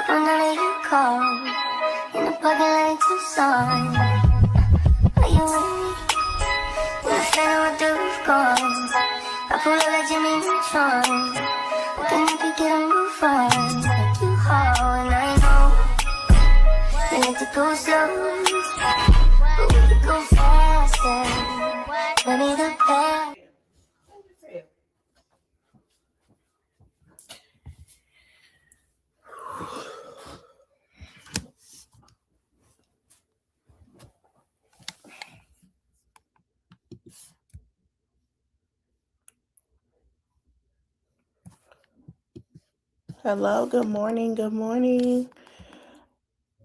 Whenever you call, in the parking lot Tucson. Are you with me? When I'm standing with the roof gone, I pull up like Jimmy Neutron. Then you can get a move on. Like you haul, and I know we need to go slow, but we could go faster. Maybe the best. Hello, good morning, good morning.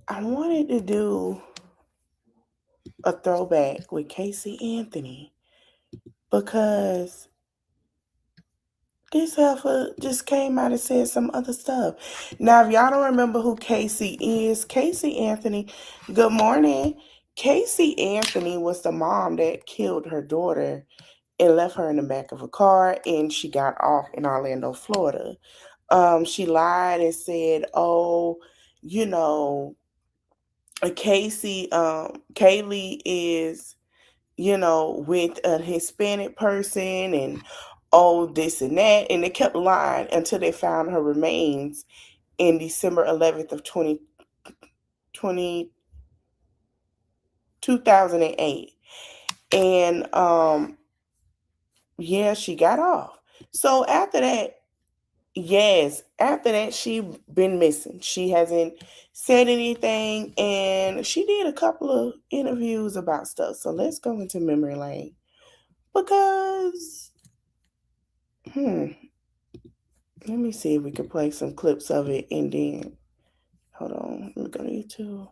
I wanted to do a throwback with Casey Anthony because this heifer just came out and said some other stuff. Now, if y'all don't remember who Casey is, Casey Anthony, good morning. Casey Anthony was the mom that killed her daughter and left her in the back of a car, and she got off in Orlando, Florida. She lied and said, oh, you know, Kaylee is, with a Hispanic person and oh, this and that. And they kept lying until they found her remains in December 11th of 2008. And yeah, she got off. So after that, she been missing. She hasn't said anything, and she did a couple of interviews about stuff. So let's go into memory lane because, let me see if we can play some clips of it, and then, hold on, let me go to YouTube.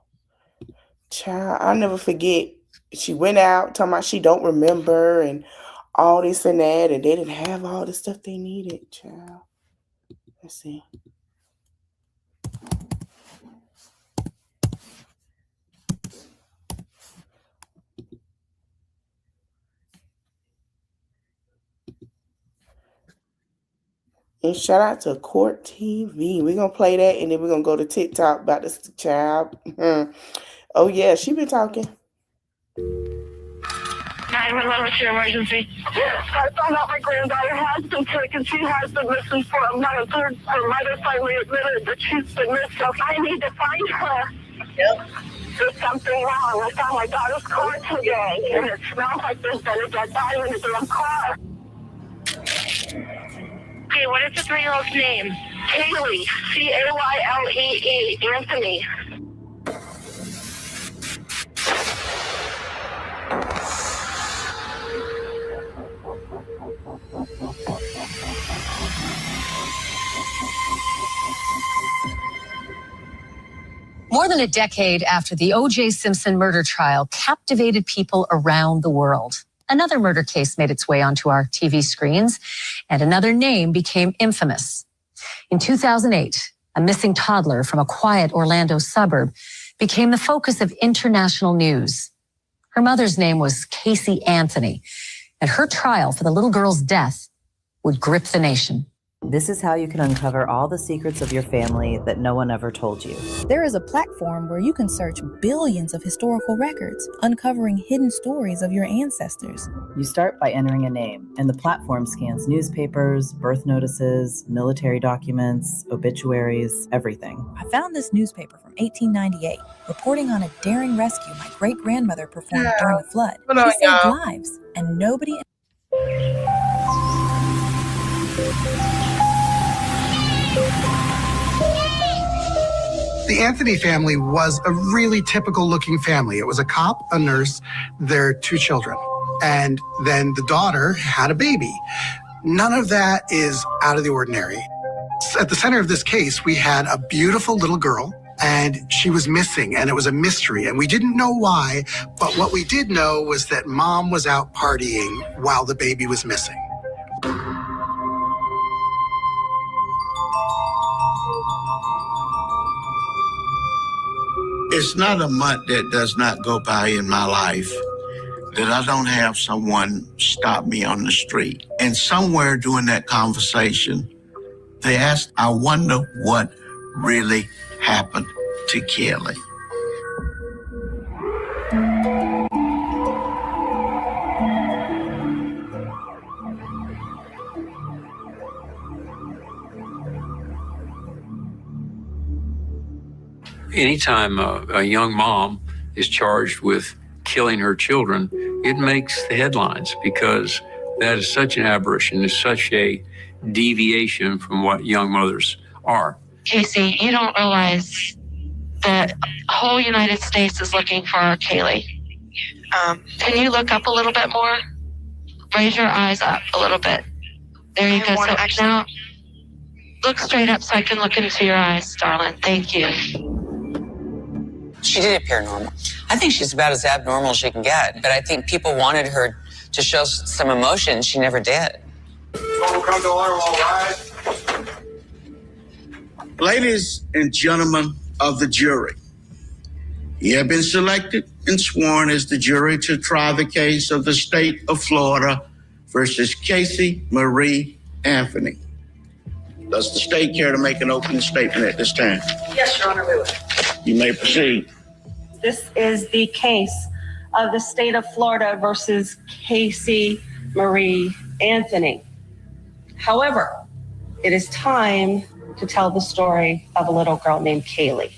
Child, I'll never forget, she went out talking about she don't remember and all this and that, and they didn't have all the stuff they needed, child. Let's see. And shout out to Court TV. We're going to play that, and then we're going to go to TikTok about this child. Oh, yeah, she been talking. 911, what's your emergency? I found out my granddaughter has been taken. She has been missing for a month. Her mother finally admitted that she's been missing. So I need to find her. Yep. There's something wrong. I found my daughter's car today, and it smells like there's been a dead body in the damn car. Okay, what is the 3-year-old's name? Kaylee. Caylee. Anthony. More than a decade after the O.J. Simpson murder trial captivated people around the world, another murder case made its way onto our TV screens, and another name became infamous. In 2008, a missing toddler from a quiet Orlando suburb became the focus of international news. Her mother's name was Casey Anthony, and her trial for the little girl's death would grip the nation. This is how you can uncover all the secrets of your family that no one ever told you. There is a platform where you can search billions of historical records, uncovering hidden stories of your ancestors. You start by entering a name, and the platform scans newspapers, birth notices, military documents, obituaries, everything. I found this newspaper from 1898, reporting on a daring rescue my great-grandmother performed during a flood. She saved lives, and nobody... The Anthony family was a really typical looking family. It was a cop, a nurse, their 2 children. And then the daughter had a baby. None of that is out of the ordinary. At the center of this case, we had a beautiful little girl, and she was missing, and it was a mystery, and we didn't know why, but what we did know was that mom was out partying while the baby was missing. It's not a month that does not go by in my life that I don't have someone stop me on the street. And somewhere during that conversation, they asked, I wonder what really happened to Kelly. Anytime a young mom is charged with killing her children, it makes the headlines because that is such an aberration, it's such a deviation from what young mothers are. Casey, you don't realize that the whole United States is looking for Kaylee. Can you look up a little bit more? Raise your eyes up a little bit. There you go. So now, look straight up so I can look into your eyes, darling. Thank you. She did appear normal. I think she's about as abnormal as she can get, but I think people wanted her to show some emotion. She never did. Come to order, all right. Ladies and gentlemen of the jury, you have been selected and sworn as the jury to try the case of the state of Florida versus Casey Marie Anthony. Does the state care to make an opening statement at this time? Yes, Your Honor, we would. You may proceed. This is the case of the state of Florida versus Casey Marie Anthony. However, it is time to tell the story of a little girl named Kaylee.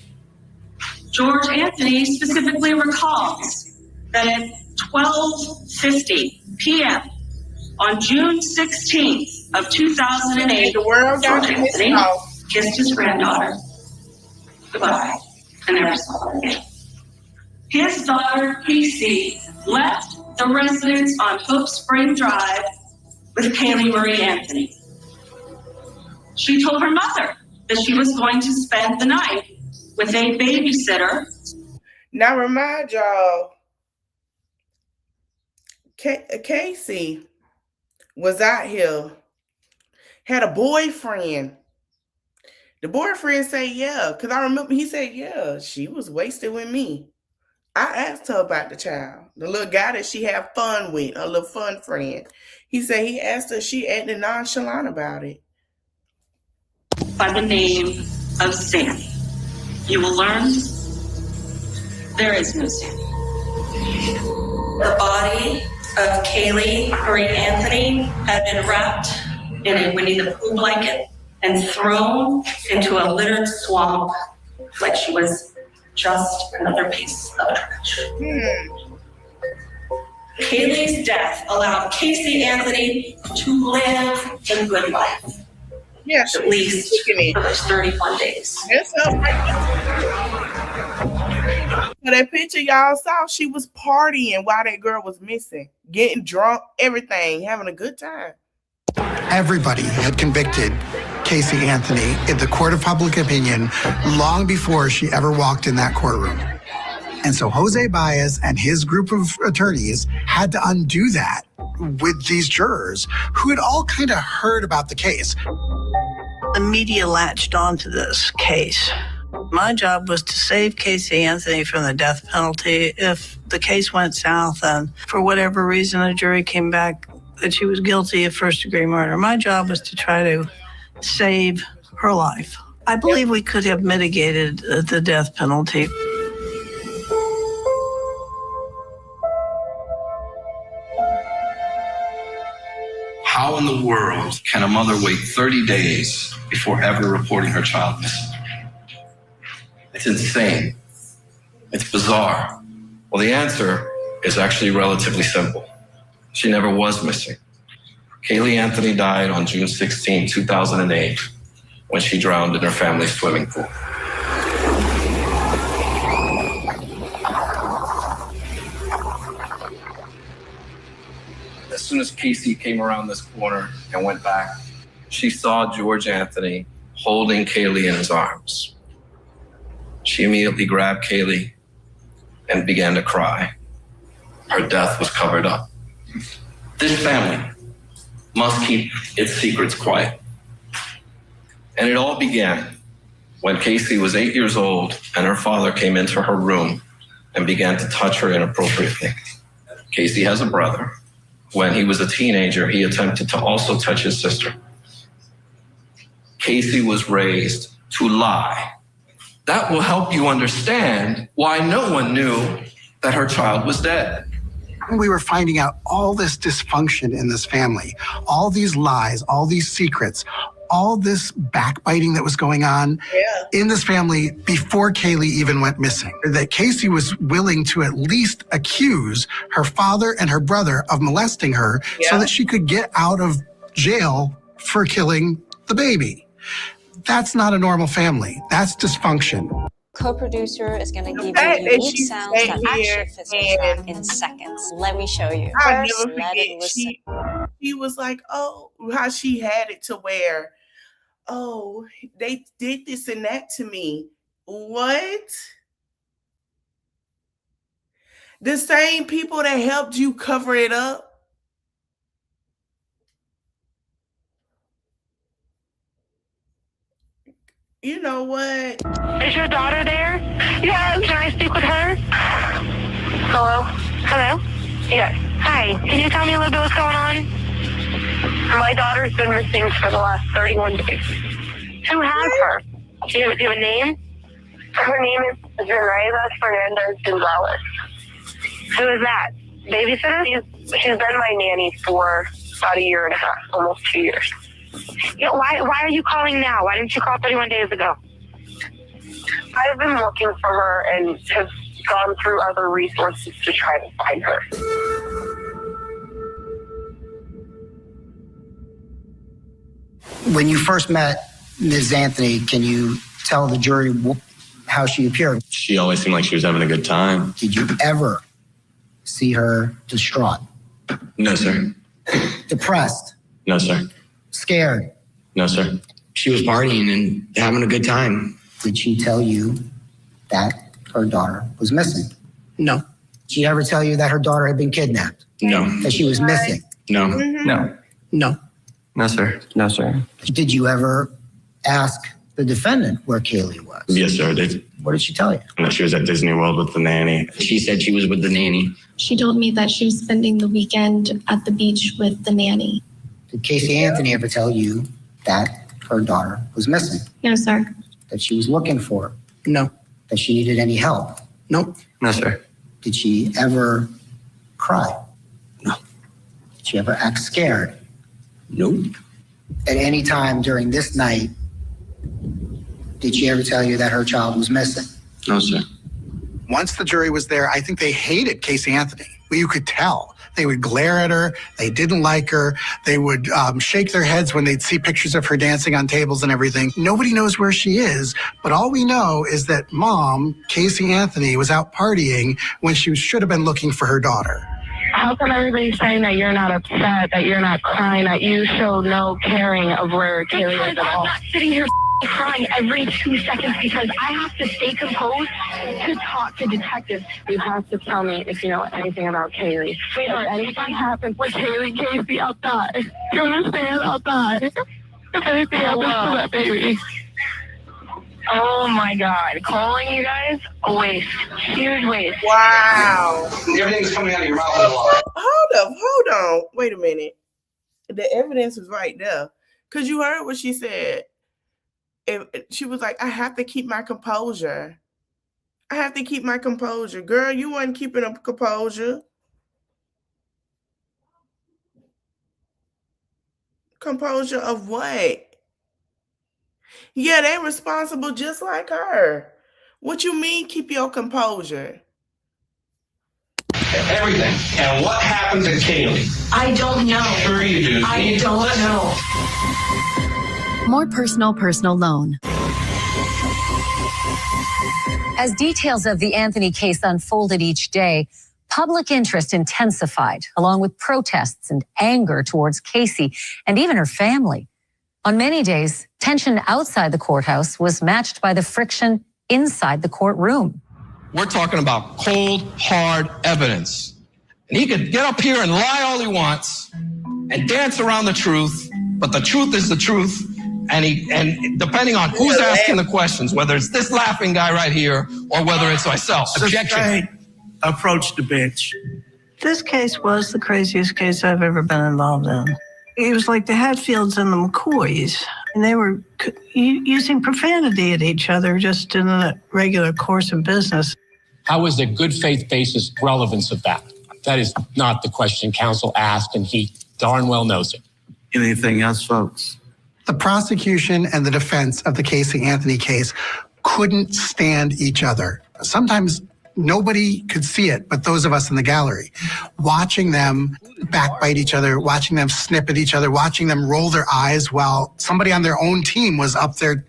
George Anthony specifically recalls that at 12:50 p.m. on June 16th of 2008, George Anthony kissed his granddaughter goodbye and never saw her again. His daughter, Casey, left the residence on Hope Spring Drive with Kaylee Marie Anthony. She told her mother that she was going to spend the night with a babysitter. Now remind y'all, Casey was out here, had a boyfriend. The boyfriend said, yeah, because I remember he said, yeah, she was wasted with me. I asked her about the child, the little guy that she had fun with, her little fun friend. He said he asked her, she acted nonchalant about it. By the name of Sandy. You will learn there is no Sandy. The body of Kaylee Marie Anthony had been wrapped in a Winnie the Pooh blanket and thrown into a littered swamp like she was just another piece of trash. Kaylee's death allowed Casey Anthony to live a good life. Yes, at least for those 31 days. That's up So that picture y'all saw, she was partying while that girl was missing, getting drunk, everything, having a good time. Everybody had convicted Casey Anthony in the court of public opinion long before she ever walked in that courtroom. And so Jose Baez and his group of attorneys had to undo that with these jurors who had all kind of heard about the case. The media latched onto this case. My job was to save Casey Anthony from the death penalty. If the case went south and for whatever reason a jury came back that she was guilty of first-degree murder, my job was to try to save her life. I believe we could have mitigated the death penalty. How in the world can a mother wait 30 days before ever reporting her child missing? It's insane. It's bizarre. Well, the answer is actually relatively simple. She never was missing. Kaylee Anthony died on June 16, 2008, when she drowned in her family's swimming pool. As soon as Casey came around this corner and went back, she saw George Anthony holding Kaylee in his arms. She immediately grabbed Kaylee and began to cry. Her death was covered up. This family must keep its secrets quiet. And it all began when Casey was 8 years old and her father came into her room and began to touch her inappropriately. Casey has a brother. When he was a teenager, he attempted to also touch his sister. Casey was raised to lie That will help you understand why no one knew that her child was dead. We were finding out all this dysfunction in this family, all these lies, all these secrets, all this backbiting that was going on in this family before Kaylee even went missing. That Casey was willing to at least accuse her father and her brother of molesting her so that she could get out of jail for killing the baby. That's not a normal family. That's dysfunction. Co-producer is going to give you unique sounds that actually fits the track in seconds. Let me show you. I'll First, never let forget. it listen. She was like, oh, how she had it to where, oh, they did this and that to me. What? The same people that helped you cover it up? You know what? Is your daughter there? Yes. Can I speak with her? Hello? Hello? Yes. Hi. Can you tell me a little bit what's going on? My daughter's been missing for the last 31 days. Who has her? Do you have a name? Her name is Zenaida Fernandez Gonzalez. Who is that? Babysitter? She's been my nanny for about 1.5 years, almost 2 years. Yeah, why are you calling now? Why didn't you call 31 days ago? I've been looking for her and have gone through other resources to try to find her. When you first met Ms. Anthony, can you tell the jury how she appeared? She always seemed like she was having a good time. Did you ever see her distraught? No, sir. Depressed? No, sir. Scared? No, sir. She was partying and having a good time. Did she tell you that her daughter was missing? No. Did she ever tell you that her daughter had been kidnapped? No. That she was missing? No. No. No. No, sir. No, sir. Did you ever ask the defendant where Kaylee was? Yes, sir, I did. What did she tell you? That she was at Disney World with the nanny. She said she was with the nanny. She told me that she was spending the weekend at the beach with the nanny. Did Casey Anthony ever tell you that her daughter was missing? No, sir. That she was looking for her? No. That she needed any help? Nope. No, sir. Did she ever cry? No. Did she ever act scared? Nope. At any time during this night, did she ever tell you that her child was missing? No, sir. Once the jury was there, I think they hated Casey Anthony. Well, you could tell. They would glare at her. They didn't like her. They would shake their heads when they'd see pictures of her dancing on tables and everything. Nobody knows where she is, but all we know is that mom, Casey Anthony, was out partying when she should have been looking for her daughter. How come everybody's saying that you're not upset, that you're not crying, that you show no caring of where Kaylee is at all? I'm not sitting here crying every 2 seconds because I have to stay composed to talk to detectives. You have to tell me if you know anything about Kaylee. Sweetheart, if anything happens with Kaylee Casey, I'll die. You understand? I'll die. If anything happens to that baby. Oh my God. Calling you guys? A waste. Huge waste. Wow. Everything's coming out of your mouth a lot. Hold on. Wait a minute. The evidence is right there. Because you heard what she said. She was like, I have to keep my composure. I have to keep my composure. Girl, you weren't keeping a composure. Composure of what? Yeah, they're responsible just like her. What you mean keep your composure? Everything. And what happened to Kaylee? I don't know. Sure you do. I don't know. More personal loan. As details of the Anthony case unfolded each day, public interest intensified, along with protests and anger towards Casey and even her family. On many days, tension outside the courthouse was matched by the friction inside the courtroom. We're talking about cold, hard evidence. And he could get up here and lie all he wants and dance around the truth, but the truth is the truth. And depending on who's asking the questions, whether it's this laughing guy right here or whether it's myself. Objection. Approach the bench. This case was the craziest case I've ever been involved in. It was like the Hatfields and the McCoys And they were using profanity at each other just in the regular course of business. How is the good faith basis relevance of that? That is not the question counsel asked, and he darn well knows it. Anything else, folks? The prosecution and the defense of the Casey Anthony case couldn't stand each other. Sometimes nobody could see it, but those of us in the gallery, watching them backbite each other, watching them snip at each other, watching them roll their eyes while somebody on their own team was up there,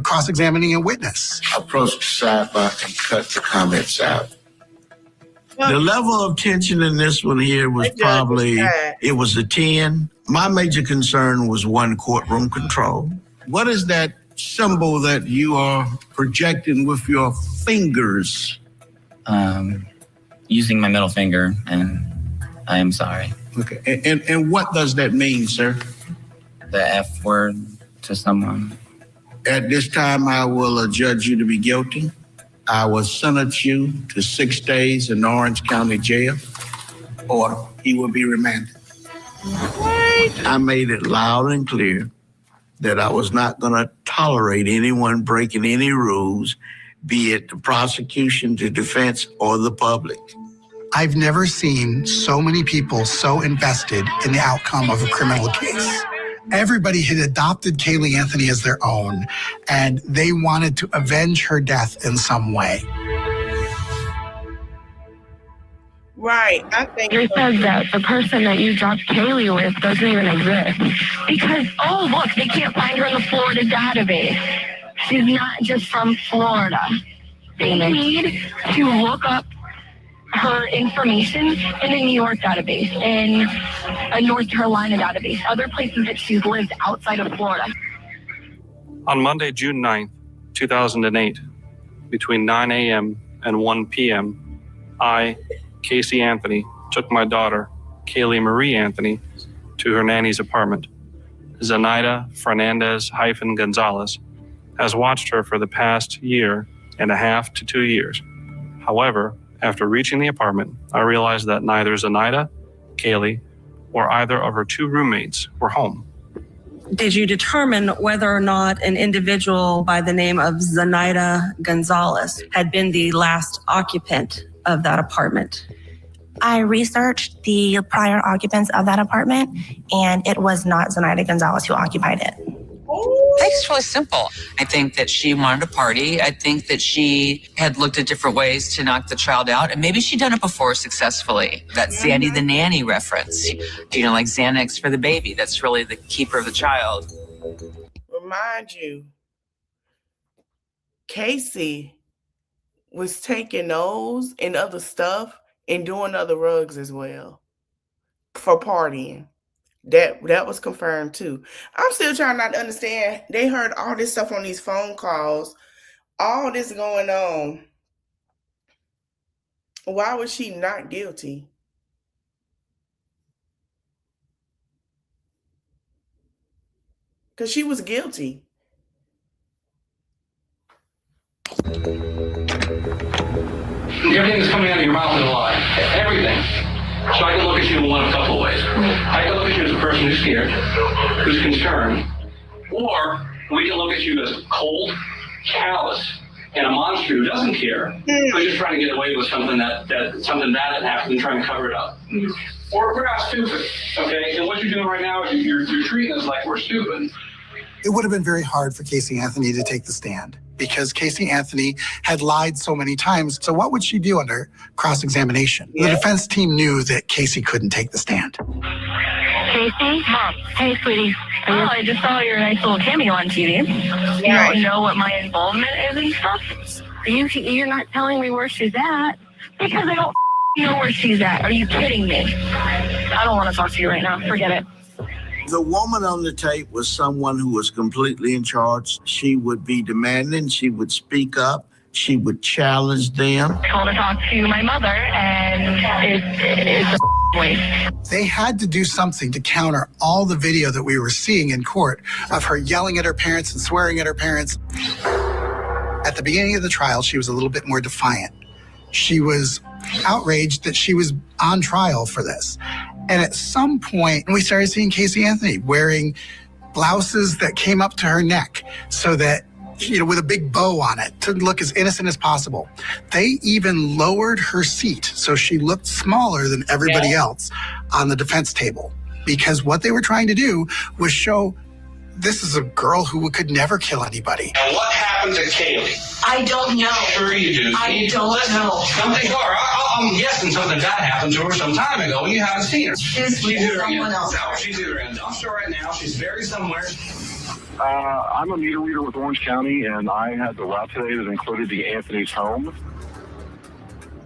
cross-examining a witness. Approach the sidebar and cut the comments out. The level of tension in this one here was probably, it was a 10. My major concern was one, courtroom control. What is that symbol that you are projecting with your fingers? Using my middle finger, and I am sorry. Okay, and what does that mean, sir? The F word to someone. At this time, I will adjudge you to be guilty. I will sentence you to 6 days in Orange County Jail, or he will be remanded. I made it loud and clear that I was not going to tolerate anyone breaking any rules, be it the prosecution, the defense, or the public. I've never seen so many people so invested in the outcome of a criminal case. Everybody had adopted Caylee Anthony as their own, and they wanted to avenge her death in some way. Right, I think They said that the person that you dropped Caylee with doesn't even exist. Because, oh, look, they can't find her in the Florida database. She's not just from Florida. They need to look up her information in a New York database, in a North Carolina database, other places that she's lived outside of Florida. On Monday, June 9th, 2008, between 9 a.m. and 1 p.m., I, Casey Anthony, took my daughter, Caylee Marie Anthony, to her nanny's apartment. Zenaida Fernandez-Gonzalez has watched her for the past 1.5 to 2 years. However, after reaching the apartment, I realized that neither Zenaida, Caylee, or either of her 2 roommates were home. Did you determine whether or not an individual by the name of Zenaida Gonzalez had been the last occupant of that apartment? I researched the prior occupants of that apartment, and it was not Zenaida Gonzalez who occupied it. I think it's really simple. I think that she wanted a party. I think that she had looked at different ways to knock the child out, and maybe she'd done it before successfully. That Sandy the nanny reference, like Xanax for the baby. That's really the keeper of the child. Remind you, Casey was taking those and other stuff and doing other drugs as well for partying. That was confirmed too. I'm still trying not to understand. They heard all this stuff on these phone calls, all this going on. Why was she not guilty? Because she was guilty. Everything that's coming out of your mouth is a lie. Everything. So I can look at you in one of a couple of ways. I can look at you as a person who's scared, who's concerned, or we can look at you as cold, callous, and a monster who doesn't care, who's just trying to get away with something that happened and trying to cover it up. Or we're not stupid, okay? And what you're doing right now is you're treating us like we're stupid. It would have been very hard for Casey Anthony to take the stand because Casey Anthony had lied so many times. So what would she do under cross-examination? The defense team knew that Casey couldn't take the stand. Casey? Mom. Hey, sweetie. Oh, I just saw your nice little cameo on TV. You don't know what my involvement is and stuff? You're not telling me where she's at because I don't know where she's at. Are you kidding me? I don't want to talk to you right now. Forget it. The woman on the tape was someone who was completely in charge. She would be demanding. She would speak up. She would challenge them. I want to talk to my mother, and it's a waste. They had to do something to counter all the video that we were seeing in court of her yelling at her parents and swearing at her parents. At the beginning of the trial, she was a little bit more defiant. She was outraged that she was on trial for this. And at some point, we started seeing Casey Anthony wearing blouses that came up to her neck so that, with a big bow on it to look as innocent as possible. They even lowered her seat so she looked smaller than everybody else on the defense table, because what they were trying to do was show this is a girl who could never kill anybody. And what happened to Kaylee? I don't know. Sure you do. I don't know. Something, or I'm guessing something bad happened to her some time ago and you haven't seen her. She's with someone else. No, she's either in a dumpster right now, she's buried somewhere. I'm a meter reader with Orange County, and I had the route today that included the Anthony's home.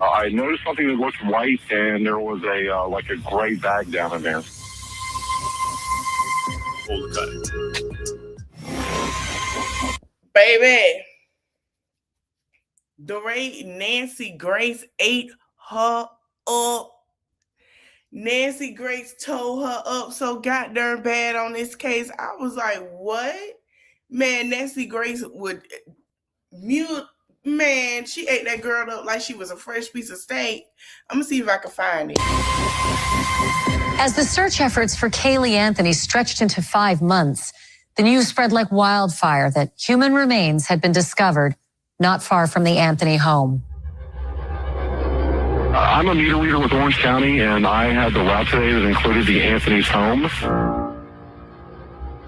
I noticed something that looked white, and there was a gray bag down in there. Baby, Nancy Grace ate her up. Nancy Grace tore her up so goddamn bad on this case. I was like, what? Man, Nancy Grace would mute. Man, she ate that girl up like she was a fresh piece of steak. I'm going to see if I can find it. As the search efforts for Kaylee Anthony stretched into 5 months, the news spread like wildfire that human remains had been discovered not far from the Anthony home. I'm a meter reader with Orange County, and I had the route today that included the Anthony's home.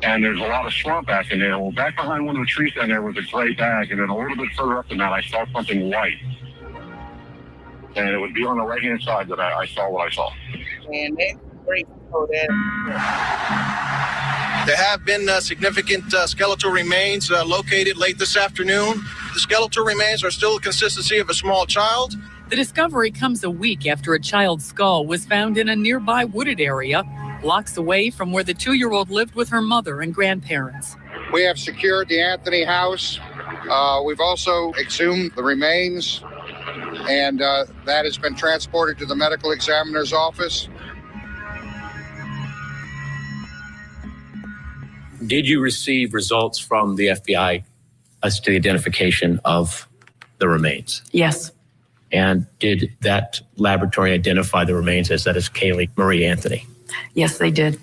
And there's a lot of swamp back in there. Well, back behind one of the trees down there was a gray bag, and then a little bit further up than that, I saw something white. And it would be on the right-hand side that I saw what I saw. Man, that's great. There have been significant skeletal remains located late this afternoon. The skeletal remains are still the consistency of a small child. The discovery comes a week after a child's skull was found in a nearby wooded area, blocks away from where the 2-year-old lived with her mother and grandparents. We have secured the Anthony house. We've also exhumed the remains, and that has been transported to the medical examiner's office. Did you receive results from the FBI as to the identification of the remains? Yes. And did that laboratory identify the remains as that is Kaylee Marie Anthony? Yes, they did.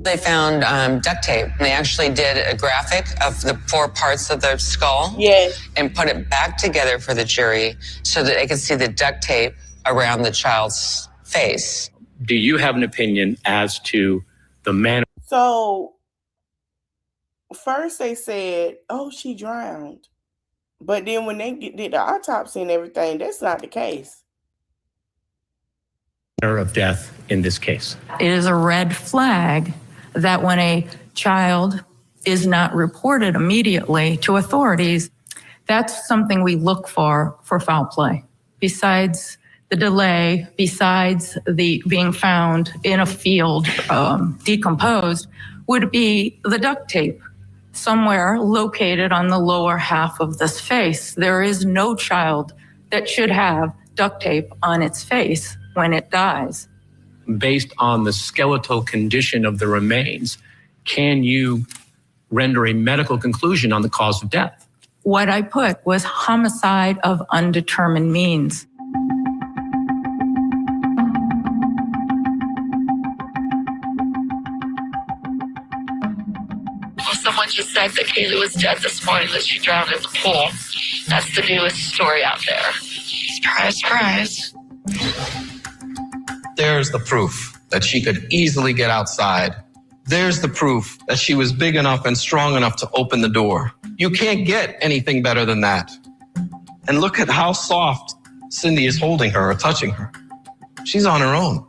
They found duct tape. They actually did a graphic of the 4 parts of the skull. Yes. And put it back together for the jury so that they could see the duct tape around the child's face. Do you have an opinion as to the manner? So, first they said, oh, she drowned. But then when they did the autopsy and everything, that's not the case. Of death in this case? It is a red flag that when a child is not reported immediately to authorities, that's something we look for foul play. Besides the delay, besides the being found in a field decomposed, would be the duct tape somewhere located on the lower half of this face. There is no child that should have duct tape on its face when it dies. Based on the skeletal condition of the remains, can you render a medical conclusion on the cause of death? What I put was homicide of undetermined means. Someone just said that Kaylee was dead this morning, that she drowned in the pool. That's the newest story out there. Surprise, surprise. There's the proof that she could easily get outside. There's the proof that she was big enough and strong enough to open the door. You can't get anything better than that. And look at how soft Cindy is holding her or touching her. She's on her own.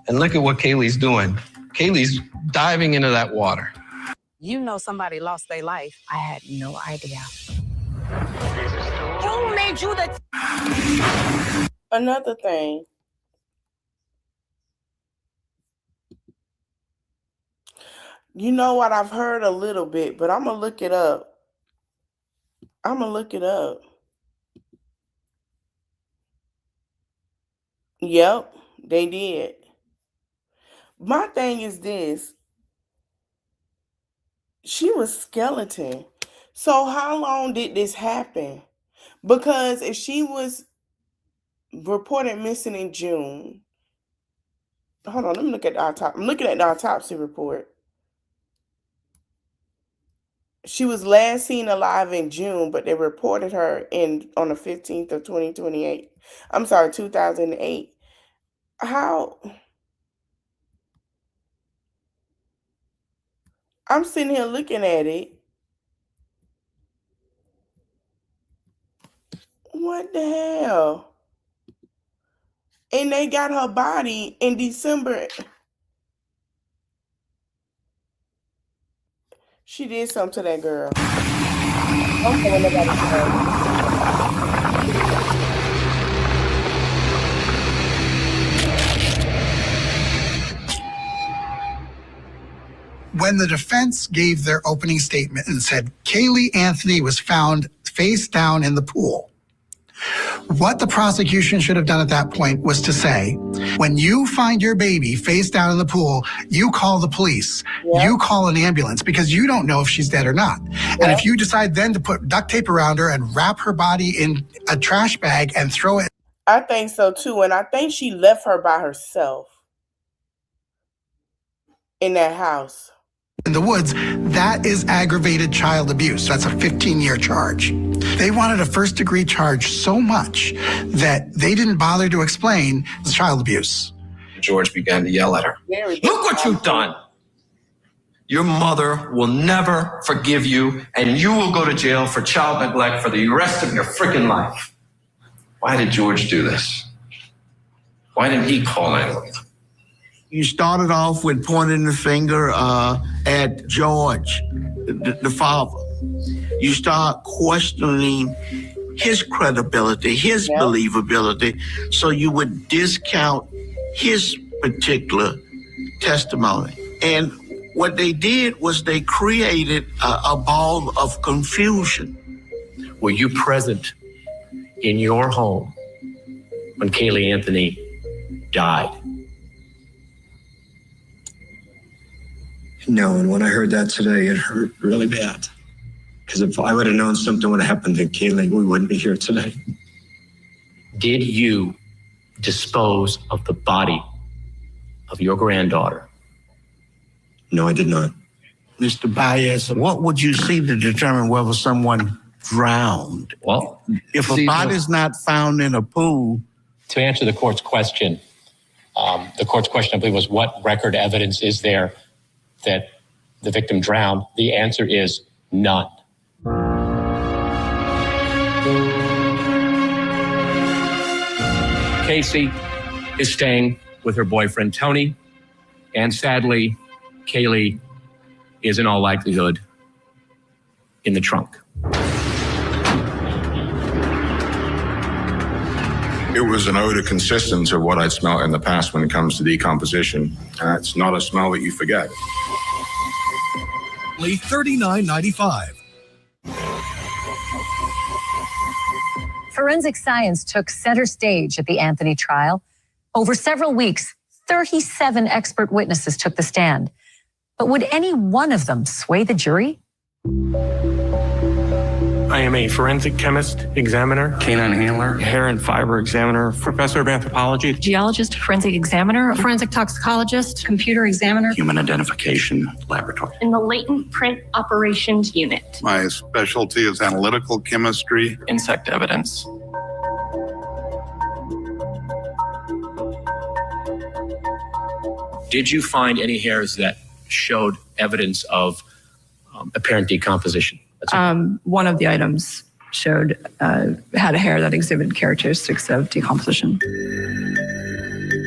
And look at what Kaylee's doing. Kaylee's diving into that water. You know somebody lost their life. I had no idea. Who made you the... Another thing. You know what? I've heard a little bit, but I'm going to look it up. Yep, they did. My thing is this. She was skeleton. So how long did this happen? Because if she was reported missing in June, Hold on, let me look at the autopsy. I'm looking at the autopsy report. She was last seen alive in June, but they reported her on the 15th of 2008. I'm sorry, 2008. How? I'm sitting here looking at it. What the hell? And they got her body in December. She did something to that girl. Okay, nobody When the defense gave their opening statement and said Caylee Anthony was found face down in the pool, what the prosecution should have done at that point was to say, when you find your baby face down in the pool, you call the police, you call an ambulance, because you don't know if she's dead or not. And if you decide then to put duct tape around her and wrap her body in a trash bag and throw it. I think so too. And I think she left her by herself in that house. In the woods, that is aggravated child abuse. That's a 15-year charge. They wanted a first-degree charge so much that they didn't bother to explain the child abuse. George began to yell at her. Look what you've done. Your mother will never forgive you, and you will go to jail for child neglect for the rest of your freaking life. Why did George do this? Why didn't he call anyone? You started off with pointing the finger at George, the father. You start questioning his credibility, his believability, so you would discount his particular testimony. And what they did was they created a ball of confusion. Were you present in your home when Caylee Anthony died? No, and when I heard that today, it hurt really bad. Because if I would have known something would have happened to Caylee, we wouldn't be here today. Did you dispose of the body of your granddaughter? No, I did not. Mr. Baez, what would you see to determine whether someone drowned? Well, if a body's not found in a pool. To answer the court's question, I believe, was what record evidence is there that the victim drowned? The answer is none. Casey is staying with her boyfriend, Tony, and sadly, Caylee is in all likelihood in the trunk. It was an odor consistent to what I'd smelled in the past when it comes to decomposition. It's not a smell that you forget. $39.95. Forensic science took center stage at the Anthony trial. Over several weeks, 37 expert witnesses took the stand. But would any one of them sway the jury? I am a forensic chemist examiner, canine handler, hair and fiber examiner, professor of anthropology, geologist, forensic examiner, forensic toxicologist, computer examiner, human identification laboratory. In the latent print operations unit. My specialty is analytical chemistry. Insect evidence. Did you find any hairs that showed evidence of apparent decomposition? One of the items showed had a hair that exhibited characteristics of decomposition.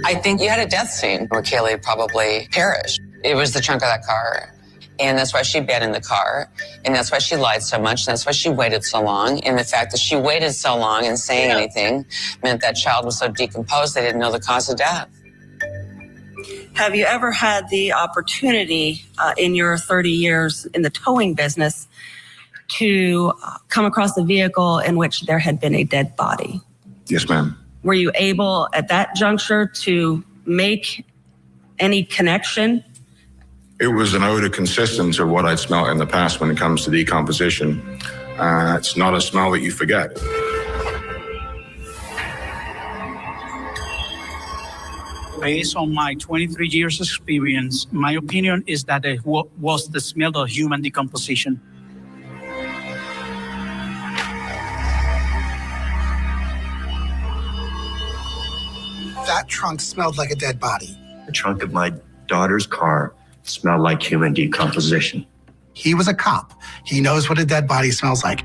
I think you had a death scene where Caylee probably perished. It was the trunk of that car. And that's why she abandoned the car. And that's why she lied so much. And that's why she waited so long. And the fact that she waited so long and saying anything meant that child was so decomposed they didn't know the cause of death. Have you ever had the opportunity in your 30 years in the towing business to come across a vehicle in which there had been a dead body? Yes, ma'am. Were you able at that juncture to make any connection? It was an odor consistent to what I'd smelled in the past when it comes to decomposition. It's not a smell that you forget. Based on my 23 years experience, my opinion is that it was the smell of human decomposition. That trunk smelled like a dead body. The trunk of my daughter's car smelled like human decomposition. He was a cop. He knows what a dead body smells like.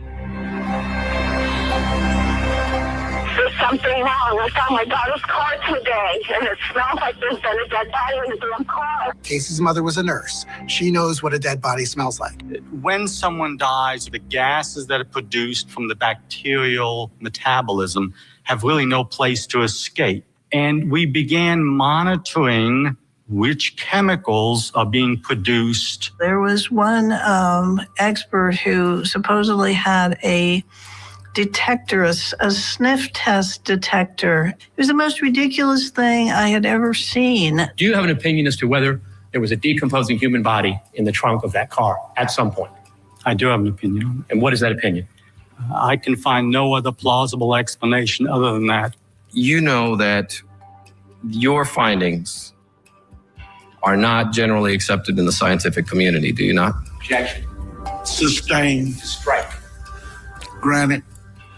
There's something wrong. I found my daughter's car today, and it smells like there's been a dead body in the damn car. Casey's mother was a nurse. She knows what a dead body smells like. When someone dies, the gases that are produced from the bacterial metabolism have really no place to escape. And we began monitoring which chemicals are being produced. There was one expert who supposedly had a detector, a sniff test detector. It was the most ridiculous thing I had ever seen. Do you have an opinion as to whether there was a decomposing human body in the trunk of that car at some point? I do have an opinion. And what is that opinion? I can find no other plausible explanation other than that. You know that your findings are not generally accepted in the scientific community, do you not? Objection. Sustained. Strike. Granted.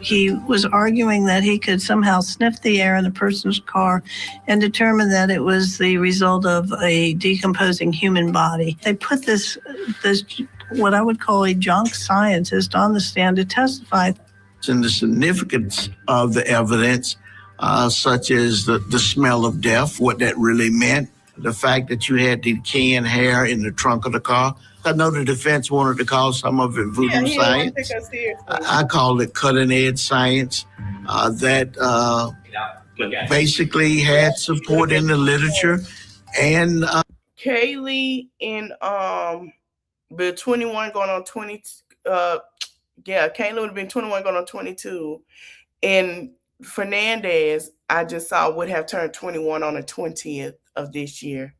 He was arguing that he could somehow sniff the air in a person's car and determine that it was the result of a decomposing human body. They put this what I would call a junk scientist on the stand to testify. And the significance of the evidence, such as the smell of death, what that really meant, the fact that you had decaying hair in the trunk of the car. I know the defense wanted to call some of it voodoo science. I call it cutting-edge science that basically had support in the literature. And Kaylee in been 21 going on 20. Kaylee would have been 21 going on 22, and Fernandez I just saw would have turned 21 on the 20th of this year.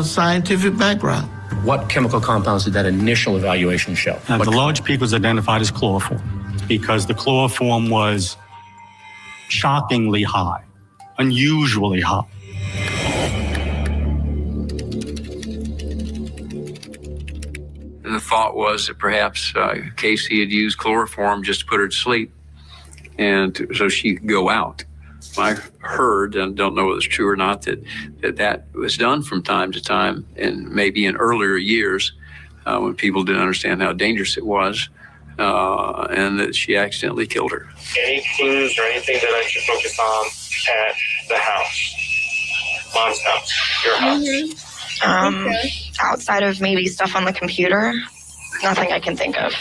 Scientific background. What chemical compounds did that initial evaluation show? The large peak was identified as chloroform because the chloroform was shockingly high, unusually high. The thought was that perhaps Casey had used chloroform just to put her to sleep and so she could go out. I heard, and don't know whether it's true or not, that was done from time to time, and maybe in earlier years when people didn't understand how dangerous it was, and that she accidentally killed her. Any clues or anything that I should focus on at the house? Mom's house, your house? Outside of maybe stuff on the computer, nothing I can think of.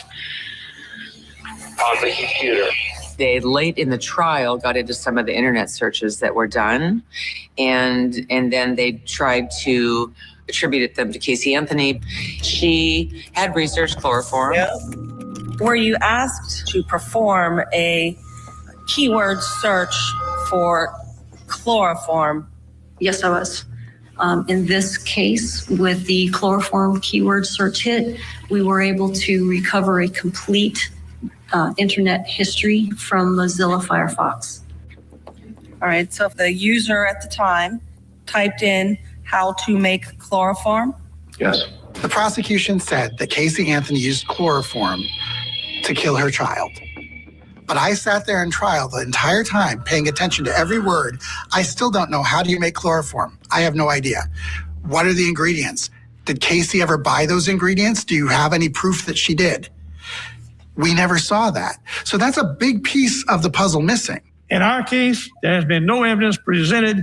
On the computer. They late in the trial got into some of the internet searches that were done, and then they tried to attribute them to Casey Anthony. She had researched chloroform. Yep. Were you asked to perform a keyword search for chloroform? Yes, I was. In this case, with the chloroform keyword search hit, we were able to recover a complete internet history from Mozilla Firefox. All right, so if the user at the time typed in how to make chloroform? Yes. The prosecution said that Casey Anthony used chloroform to kill her child. But I sat there in trial the entire time paying attention to every word. I still don't know, how do you make chloroform? I have no idea. What are the ingredients? Did Casey ever buy those ingredients? Do you have any proof that she did? We never saw that. So that's a big piece of the puzzle missing. In our case, there has been no evidence presented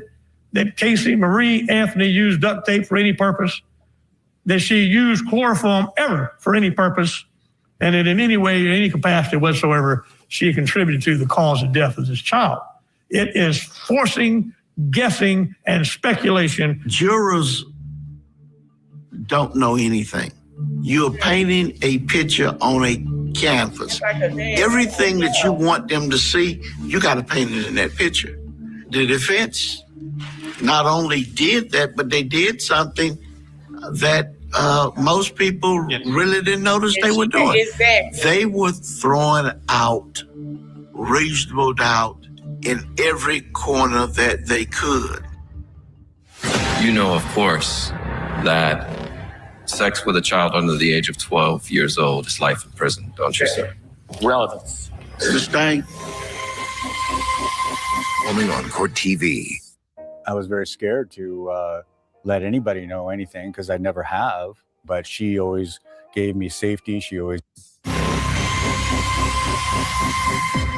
that Casey Marie Anthony used duct tape for any purpose, that she used chloroform ever for any purpose, and that in any way, in any capacity whatsoever, she contributed to the cause of death of this child. It is forcing, guessing, and speculation. Jurors don't know anything. You're painting a picture on a canvas. Everything that you want them to see, you got to paint it in that picture. The defense not only did that, but they did something that most people really didn't notice they were doing. Exactly. They were throwing out reasonable doubt in every corner that they could. You know, of course, that sex with a child under the age of 12 years old is life in prison, don't you, sir? Relevance. Sustained. Only on Court TV. I was very scared to let anybody know anything because I never have, but she always gave me safety. She always.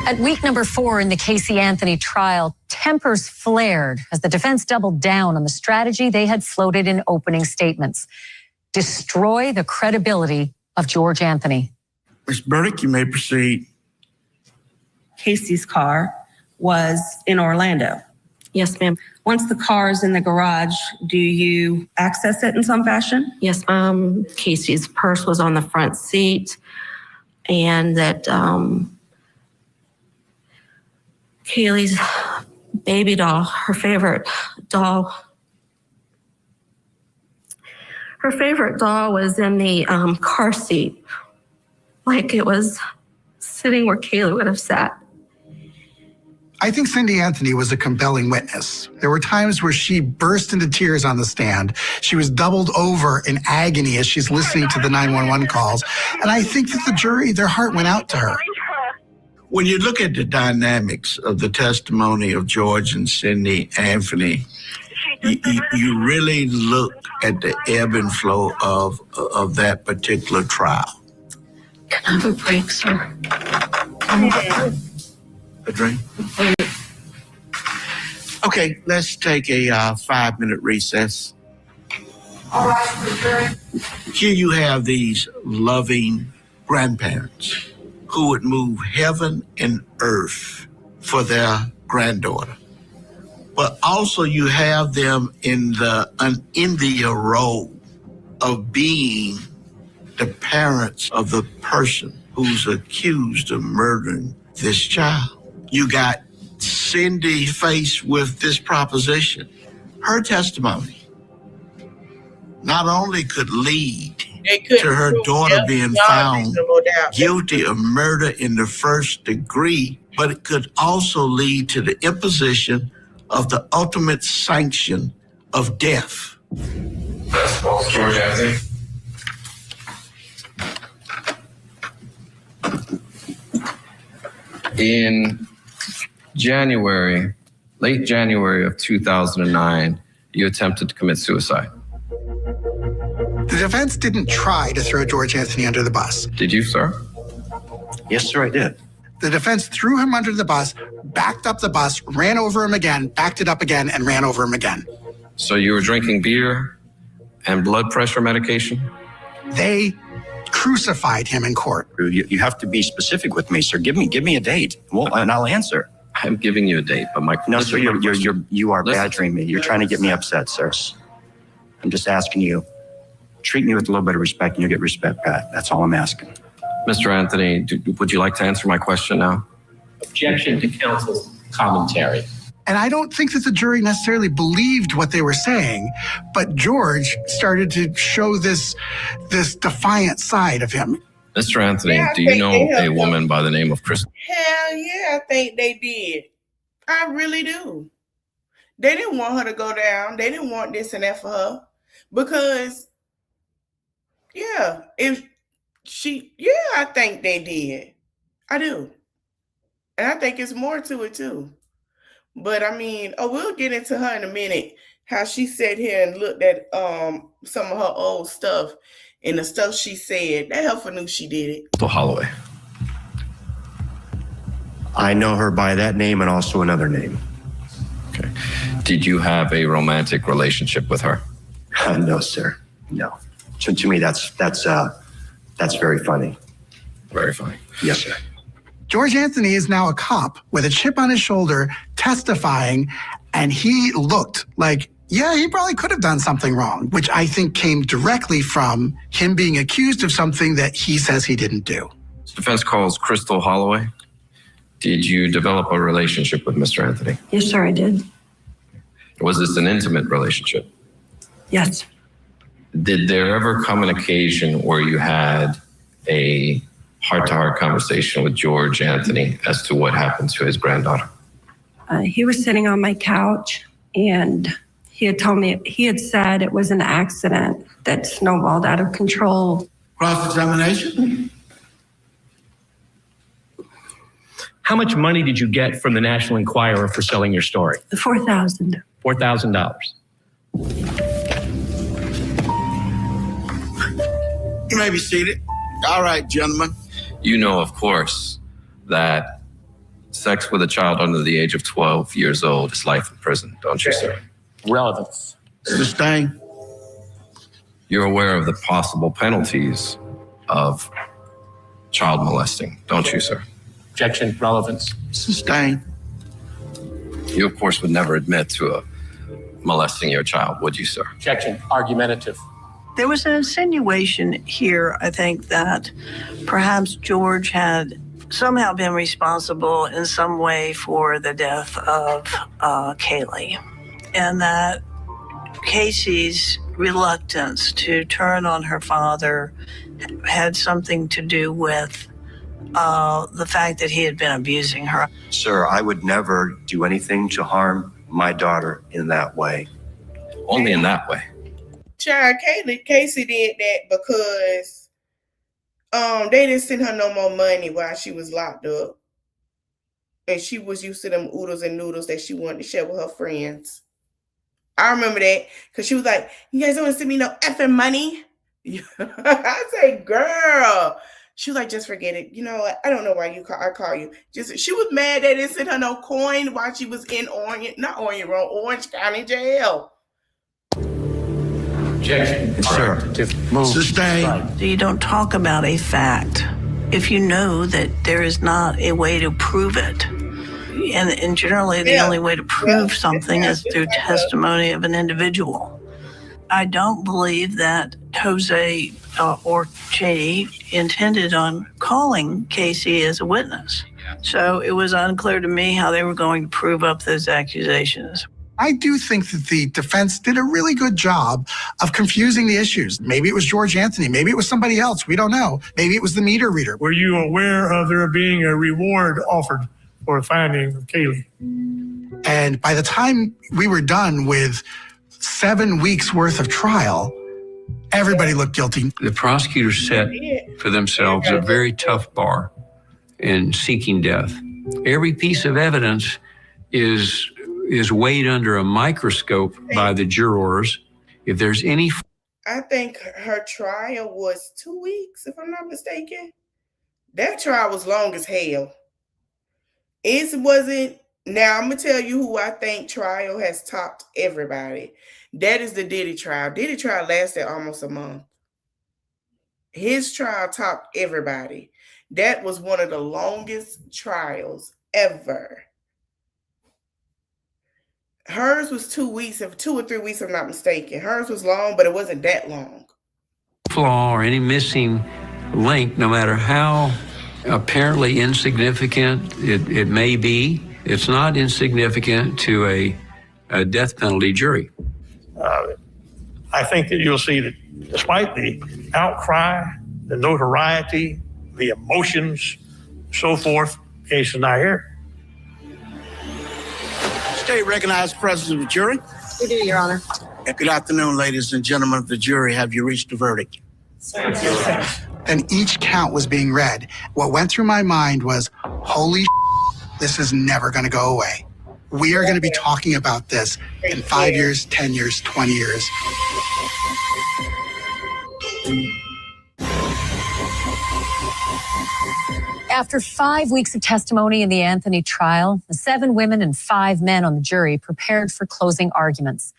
At week number 4 in the Casey Anthony trial, tempers flared as the defense doubled down on the strategy they had floated in opening statements: destroy the credibility of George Anthony. Ms. Burdick, you may proceed. Casey's car was in Orlando. Yes, ma'am. Once the car is in the garage, do you access it in some fashion? Yes, Casey's purse was on the front seat, and that Kaylee's baby doll, her favorite doll was in the car seat, like it was sitting where Kaylee would have sat. I think Cindy Anthony was a compelling witness. There were times where she burst into tears on the stand. She was doubled over in agony as she's listening to the 911 calls. And I think that the jury, their heart went out to her. When you look at the dynamics of the testimony of George and Cindy Anthony, you really look at the ebb and flow of that particular trial. Can I have a break, sir? A drink? Okay, let's take a 5-minute recess. All right, Here you have these loving grandparents who would move heaven and earth for their granddaughter. But also you have them in the unenviable role of being the parents of the person who's accused of murdering this child. You got Cindy faced with this proposition. Her testimony not only could lead to her daughter being found guilty of murder in the first degree, but it could also lead to the imposition of the ultimate sanction of death. That's false, George Anthony. In January, late January of 2009, you attempted to commit suicide. The defense didn't try to throw George Anthony under the bus. Did you, sir? Yes, sir, I did. The defense threw him under the bus, backed up the bus, ran over him again, backed it up again, and ran over him again. So you were drinking beer and blood pressure medication? They crucified him in court. You have to be specific with me, sir. Give me a date, and I'll answer. I'm giving you a date, but my no, sir. You are badgering me. You're trying to get me upset, sir. I'm just asking you. Treat me with a little bit of respect, and you'll get respect back. That's all I'm asking. Mr. Anthony, would you like to answer my question now? Objection to counsel's commentary. And I don't think that the jury necessarily believed what they were saying, but George started to show this defiant side of him. Mr. Anthony, do you know a woman by the name of Crystal? Hell yeah, I think they did. I really do. They didn't want her to go down. They didn't want this and that for her. Because, yeah, I think they did. I do. And I think it's more to it too. But I mean, we'll get into her in a minute. How she sat here and looked at some of her old stuff and the stuff she said. That helper knew she did it. Crystal Holloway. I know her by that name and also another name. Okay. Did you have a romantic relationship with her? No, sir. No. To me, that's very funny. Very funny. Yes, sir. George Anthony is now a cop with a chip on his shoulder testifying, and he looked like, yeah, he probably could have done something wrong, which I think came directly from him being accused of something that he says he didn't do. Defense calls Crystal Holloway. Did you develop a relationship with Mr. Anthony? Yes, sir, I did. Was this an intimate relationship? Yes. Did there ever come an occasion where you had a heart-to-heart conversation with George Anthony as to what happened to his granddaughter? He was sitting on my couch, and He had told me, he had said it was an accident that snowballed out of control. Cross-examination? How much money did you get from the National Enquirer for selling your story? $4,000. $4,000. You may be seated. All right, gentlemen. You know, of course, that sex with a child under the age of 12 years old is life in prison, don't you, sir? Relevance. Sustained. You're aware of the possible penalties of child molesting, don't you, sir? Objection. Relevance. Sustained. You, of course, would never admit to molesting your child, would you, sir? Objection. Argumentative. There was an insinuation here, I think, that perhaps George had somehow been responsible in some way for the death of Kaylee, and that Casey's reluctance to turn on her father had something to do with the fact that he had been abusing her. Sir, I would never do anything to harm my daughter in that way. Only in that way. Child, Casey did that because they didn't send her no more money while she was locked up. And she was used to them oodles and noodles that she wanted to share with her friends. I remember that because she was like, you guys don't want to send me no effing money? I say, girl. She was like, just forget it. You know what? I don't know why I call you. She was mad they didn't send her no coin while she was in Orange County Jail. Objection. Sir. Sustained. So you don't talk about a fact if you know that there is not a way to prove it. And generally, the only way to prove something is through testimony of an individual. I don't believe that Jose or Cheney intended on calling Casey as a witness. So it was unclear to me how they were going to prove up those accusations. I do think that the defense did a really good job of confusing the issues. Maybe it was George Anthony. Maybe it was somebody else. We don't know. Maybe it was the meter reader. Were you aware of there being a reward offered for the finding of Kaylee? And by the time we were done with 7 weeks worth of trial, everybody looked guilty. The prosecutors set for themselves a very tough bar in seeking death. Every piece of evidence is weighed under a microscope by the jurors. If there's any... I think her trial was 2 weeks, if I'm not mistaken. That trial was long as hell. It wasn't... Now, I'm going to tell you who I think trial has topped everybody. That is the Diddy trial. Diddy trial lasted almost a month. His trial topped everybody. That was one of the longest trials ever. Hers was 2 weeks, 2 or 3 weeks, if I'm not mistaken. Hers was long, but it wasn't that long. Flaw or any missing link, no matter how apparently insignificant it may be, it's not insignificant to a death penalty jury. I think that you'll see that despite the outcry, the notoriety, the emotions, so forth, case is not here. State recognized presence of the jury. We do, Your Honor. Good afternoon, ladies and gentlemen of the jury. Have you reached a verdict? And each count was being read. What went through my mind was, holy this is never going to go away. We are going to be talking about this in 5 years, 10 years, 20 years. After 5 weeks of testimony in the Anthony trial, the 7 women and 5 men on the jury prepared for closing arguments.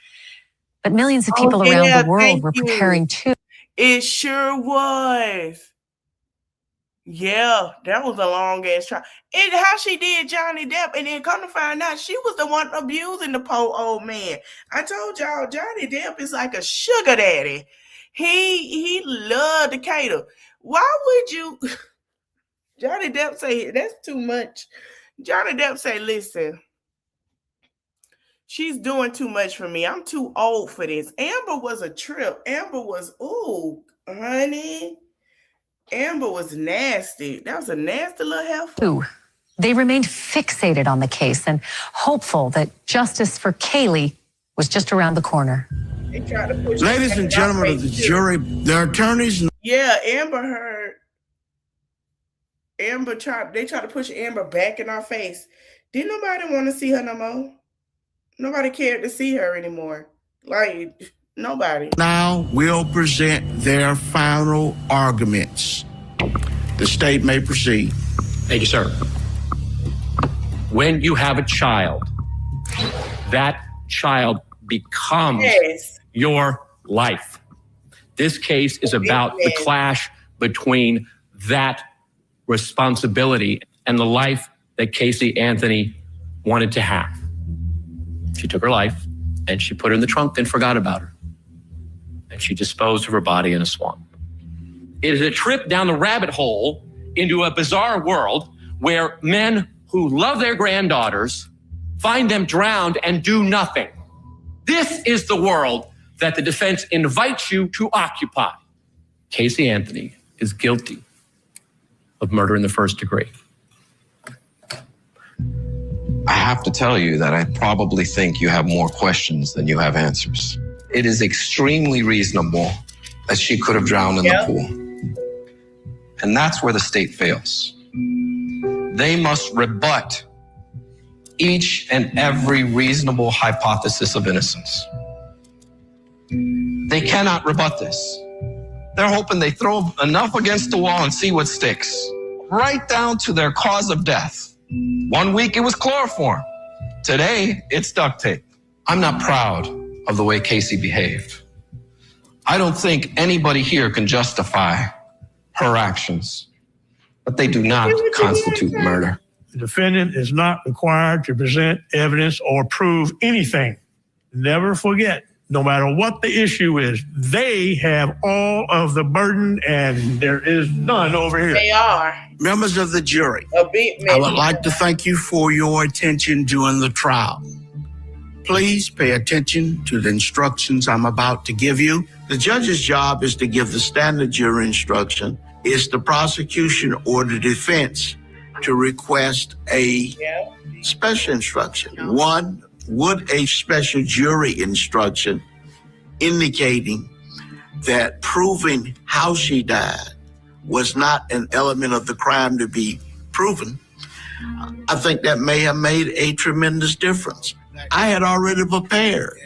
But millions of people around the world were preparing too. It sure was. Yeah, that was a long ass trial. And how she did Johnny Depp, and then come to find out she was the one abusing the poor old man. I told y'all Johnny Depp is like a sugar daddy. He loved to cater. Why would you? Johnny Depp say that's too much. Johnny Depp say, listen, she's doing too much for me. I'm too old for this. Amber was a trip. Amber was, ooh, honey. Amber was nasty. That was a nasty little heifer. They remained fixated on the case and hopeful that justice for Kaylee was just around the corner. They tried to push Ladies and gentlemen of the jury, the attorneys. Yeah, they tried to push Amber back in our face. Didn't nobody want to see her no more. Nobody cared to see her anymore. Like, nobody. Now will present their final arguments. The state may proceed. Thank you, sir. When you have a child, that child becomes your life. This case is about the clash between that responsibility and the life that Casey Anthony wanted to have. She took her life and she put her in the trunk and forgot about her. And she disposed of her body in a swamp. It is a trip down the rabbit hole into a bizarre world where men who love their granddaughters find them drowned and do nothing. This is the world that the defense invites you to occupy. Casey Anthony is guilty of murder in the first degree. I have to tell you that I probably think you have more questions than you have answers. It is extremely reasonable that she could have drowned in the pool. And that's where the state fails. They must rebut each and every reasonable hypothesis of innocence. They cannot rebut this. They're hoping they throw enough against the wall and see what sticks. Right down to their cause of death. 1 week it was chloroform. Today it's duct tape. I'm not proud of the way Casey behaved. I don't think anybody here can justify her actions, but they do not constitute murder. The defendant is not required to present evidence or prove anything. Never forget, no matter what the issue is, they have all of the burden and there is none over here. They are. Members of the jury, A bit I would like to thank you for your attention during the trial. Please pay attention to the instructions I'm about to give you. The judge's job is to give the standard jury instruction. It's the prosecution or the defense to request a special instruction. One, would a special jury instruction indicating that proving how she died was not an element of the crime to be proven, I think that may have made a tremendous difference. I had already prepared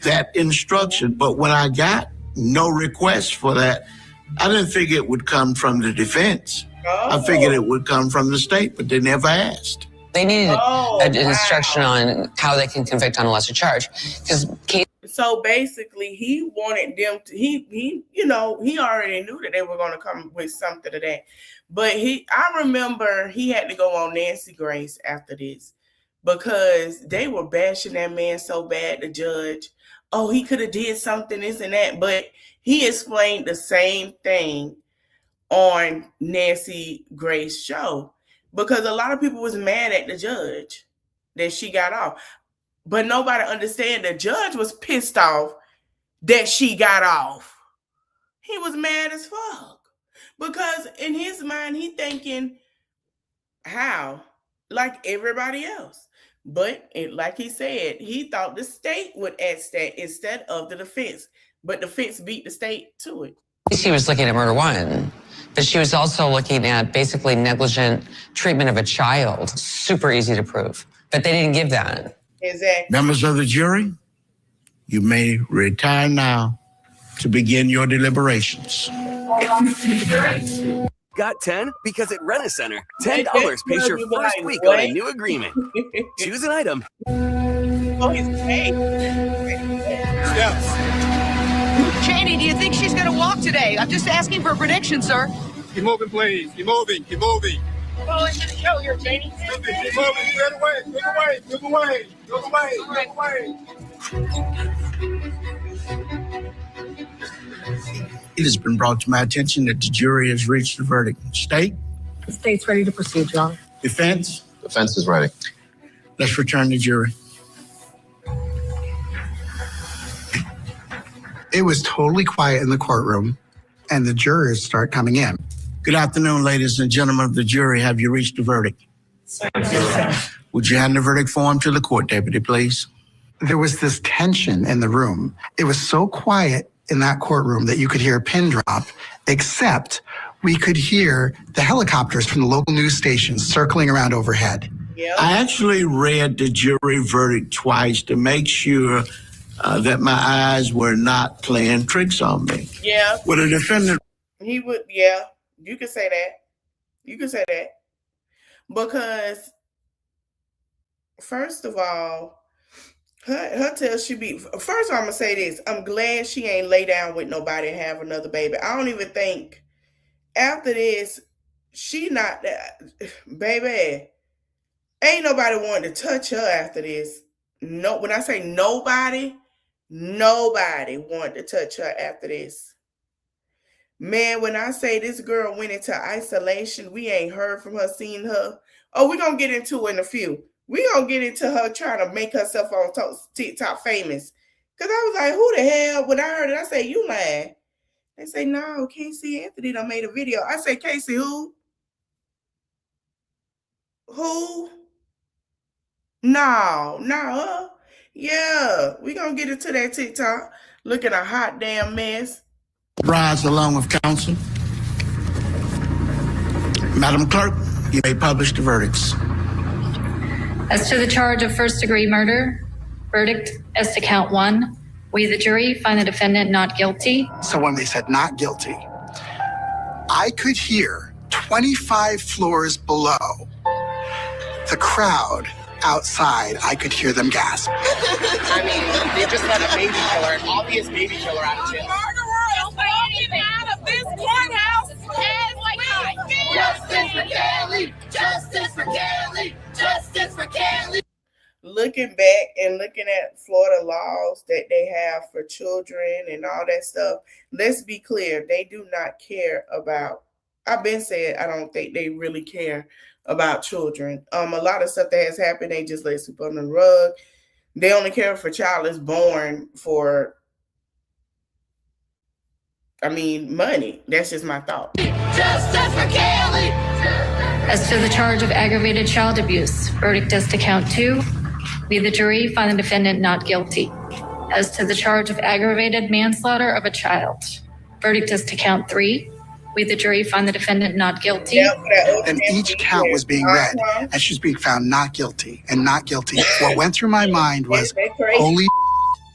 that instruction, but when I got no request for that, I didn't figure it would come from the defense. I figured it would come from the state, but they never asked. They needed an instruction on how they can convict on a lesser charge. So basically, he wanted them to. He already knew that they were going to come with something to that. But I remember he had to go on Nancy Grace after this because they were bashing that man so bad. The judge, oh, he could have did something, this and that. But he explained the same thing on Nancy Grace's show. Because a lot of people was mad at the judge that she got off. But nobody understand the judge was pissed off that she got off. He was mad as fuck. Because in his mind, he thinking, how? Like everybody else. But like he said, he thought the state would ask that instead of the defense. But the defense beat the state to it. She was looking at murder one, but she was also looking at basically negligent treatment of a child. Super easy to prove, but they didn't give that. Exactly. Members of the jury, you may retire now to begin your deliberations. Got 10? Because at Rent-A-Center, $10 pays your first week on a new agreement. Choose an item. Oh, he's paid. Cheney, do you think she's going to walk today? I'm just asking for a prediction, sir. Keep moving, please. Keep moving. Keep moving. Well, into the show here, Cheney. Keep moving. Get away. Get away. Get away. Get away. Get away. It has been brought to my attention that the jury has reached a verdict. State? The state's ready to proceed, Your Honor. Defense? Defense is ready. Let's return the jury. It was totally quiet in the courtroom, and the jurors start coming in. Good afternoon, ladies and gentlemen of the jury. Have you reached a verdict? Would you hand the verdict form to the court deputy, please? There was this tension in the room. It was so quiet in that courtroom that you could hear a pin drop, except we could hear the helicopters from the local news stations circling around overhead. I actually read the jury verdict twice to make sure that my eyes were not playing tricks on me. Yeah. With a defendant. He would, yeah. You could say that. You could say that. Because, first of all, her tell should be, first of all, I'm going to say this. I'm glad she ain't lay down with nobody and have another baby. I don't even think after this, she not that, baby, ain't nobody wanting to touch her after this. No, when I say nobody wanted to touch her after this. Man, when I say this girl went into isolation, we ain't heard from her, seen her. Oh, we're going to get into it in a few. We're going to get into her trying to make herself on TikTok famous. Because I was like, who the hell? When I heard it, I said, you lying. They say, no, Casey Anthony done made a video. I say, Casey, who? Who? No. Yeah, we going to get into that TikTok. Looking a hot damn mess. Rise along with counsel. Madam Clerk, you may publish the verdicts. As to the charge of first-degree murder, verdict as to count 1, we, the jury, find the defendant not guilty. So when they said not guilty, I could hear 25 floors below the crowd outside. I could hear them gasp. I mean, they just let a baby killer, an obvious baby killer out of jail. Out of this courthouse Justice for Kelly! Justice for Kelly! Justice for Kelly! Looking back and looking at Florida laws that they have for children and all that stuff, let's be clear, they do not care about, I've been saying, I don't think they really care about children. A lot of stuff that has happened, they just let sweep under the rug. They only care if a child is born for, money. That's just my thought. Justice for Kelly! As to the charge of aggravated child abuse, verdict as to count 2, we, the jury, find the defendant not guilty. As to the charge of aggravated manslaughter of a child, verdict as to count 3, we, the jury, find the defendant not guilty. And each count was being read as she's being found not guilty and not guilty. What went through my mind was, holy,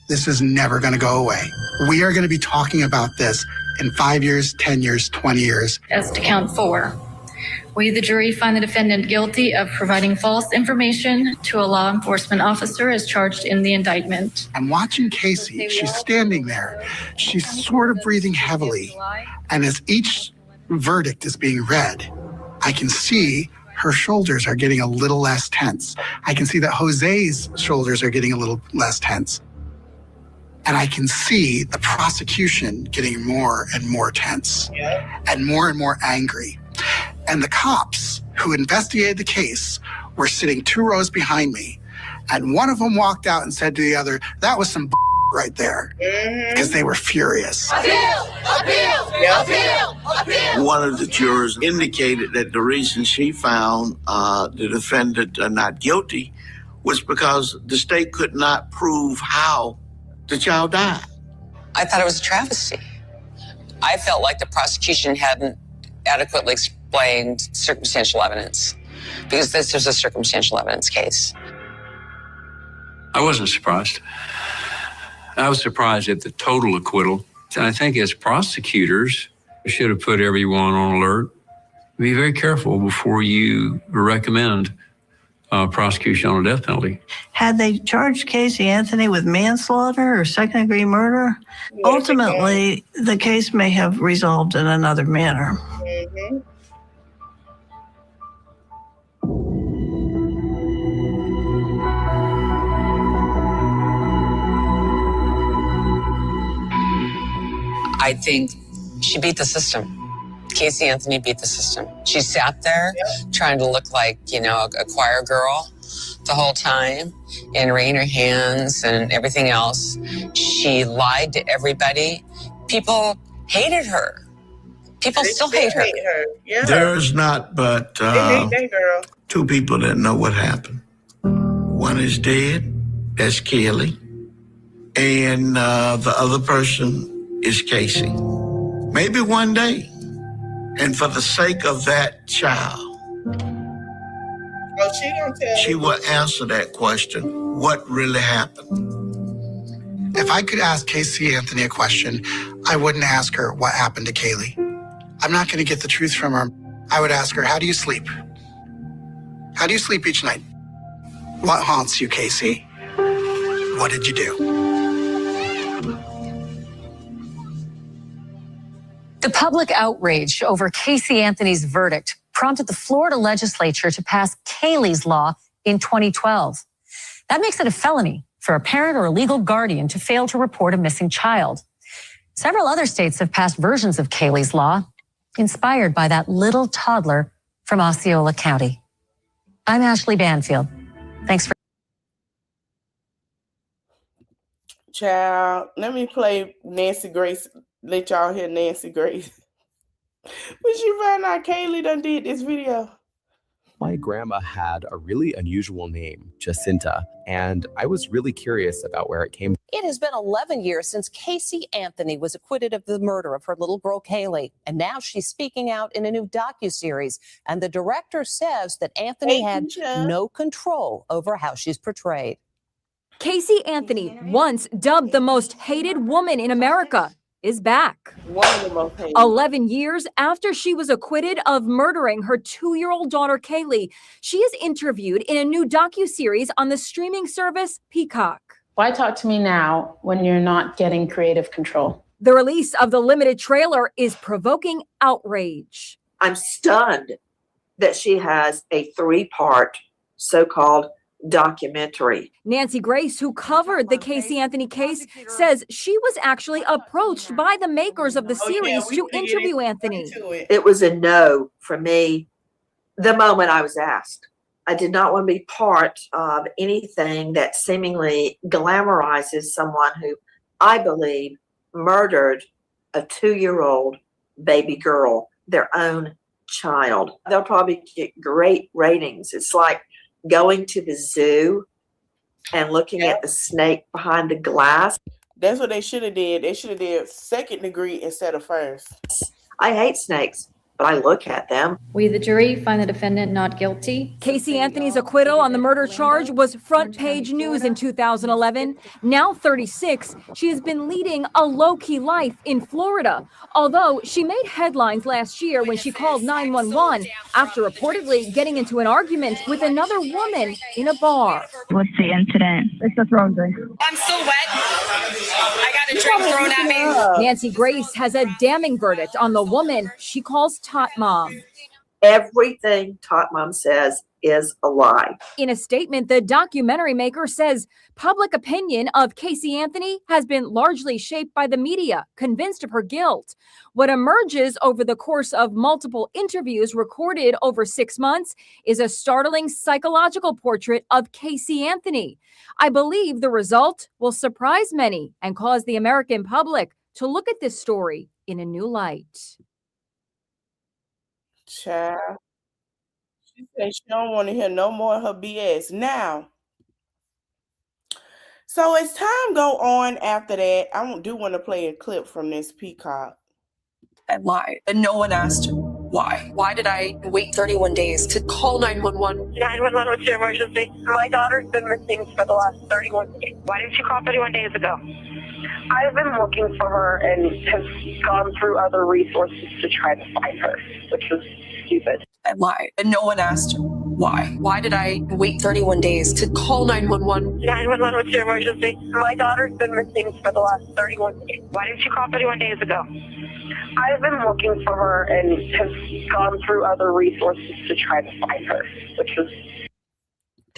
this is never going to go away. We are going to be talking about this in 5 years, 10 years, 20 years. As to count 4, we, the jury, find the defendant guilty of providing false information to a law enforcement officer as charged in the indictment. I'm watching Casey. She's standing there. She's sort of breathing heavily. And as each verdict is being read, I can see her shoulders are getting a little less tense. I can see that Jose's shoulders are getting a little less tense. And I can see the prosecution getting more and more tense and more angry. And the cops who investigated the case were sitting 2 rows behind me. And one of them walked out and said to the other, that was some right there. Because they were furious. Appeal! One of the jurors indicated that the reason she found the defendant not guilty was because the state could not prove how the child died. I thought it was a travesty. I felt like the prosecution hadn't adequately explained circumstantial evidence because this was a circumstantial evidence case. I wasn't surprised. I was surprised at the total acquittal. I think as prosecutors, we should have put everyone on alert. Be very careful before you recommend prosecution on a death penalty. Had they charged Casey Anthony with manslaughter or second-degree murder, ultimately the case may have resolved in another manner. I think she beat the system. Casey Anthony beat the system. She sat there trying to look like, a choir girl the whole time and wringing her hands and everything else. She lied to everybody. People hated her. People still hate her. Yeah. There's not but 2 people that know what happened. One is dead, That's Kelly. And the other person is Casey. Maybe one day. And for the sake of that child, she will answer that question. What really happened? If I could ask Casey Anthony a question, I wouldn't ask her what happened to Kaylee. I'm not going to get the truth from her. I would ask her, how do you sleep? How do you sleep each night? What haunts you, Casey? What did you do? The public outrage over Casey Anthony's verdict prompted the Florida legislature to pass Kaylee's law in 2012. That makes it a felony for a parent or a legal guardian to fail to report a missing child. Several other states have passed versions of Kaylee's law, inspired by that little toddler from Osceola County. I'm Ashley Banfield. Thanks for. Child, let me play Nancy Grace. Let y'all hear Nancy Grace. When she found out Kaylee done did this video. My grandma had a really unusual name, Jacinta, and I was really curious about where it came from. It has been 11 years since Casey Anthony was acquitted of the murder of her little girl, Kaylee. And now she's speaking out in a new docuseries. And the director says that Anthony had no control over how she's portrayed. Casey Anthony, once dubbed the most hated woman in America, is back. One of the most hated. 11 years after she was acquitted of murdering her 2-year-old daughter, Kaylee, she is interviewed in a new docuseries on the streaming service Peacock. Why talk to me now when you're not getting creative control? The release of the limited trailer is provoking outrage. I'm stunned that she has a 3-part so-called documentary. Nancy Grace, who covered the Casey Anthony case, says she was actually approached by the makers of the series to interview Anthony. It was a no for me the moment I was asked. I did not want to be part of anything that seemingly glamorizes someone who I believe murdered a 2-year-old baby girl, their own child. They'll probably get great ratings. It's like going to the zoo and looking at the snake behind the glass. That's what they should have did. They should have did 2nd degree instead of 1st. I hate snakes, but I look at them. We, the jury, find the defendant not guilty. Casey Anthony's acquittal on the murder charge was front page news in 2011. Now 36, she has been leading a low-key life in Florida. Although she made headlines last year when she called 911 after reportedly getting into an argument with another woman in a bar. What's the incident? It's a thrown drink. I'm so wet. I got a drink thrown at me. Nancy Grace has a damning verdict on the woman she calls Tot Mom. Everything Tot Mom says is a lie. In a statement, the documentary maker says public opinion of Casey Anthony has been largely shaped by the media, convinced of her guilt. What emerges over the course of multiple interviews recorded over 6 months is a startling psychological portrait of Casey Anthony. I believe the result will surprise many and cause the American public to look at this story in a new light. Child. She said she don't want to hear no more of her BS. Now, so as time go on after that, I do want to play a clip from this Peacock. I lied, and no one asked why. Why did I wait 31 days to call 911? 911, what's your emergency? My daughter's been missing for the last 31 days. Why didn't you call 31 days ago? I've been looking for her and have gone through other resources to try to find her, which was stupid. I lied, and no one asked why. Why did I wait 31 days to call 911? 911, what's your emergency? My daughter's been missing for the last 31 days. Why didn't you call 31 days ago? I've been looking for her and have gone through other resources to try to find her, which was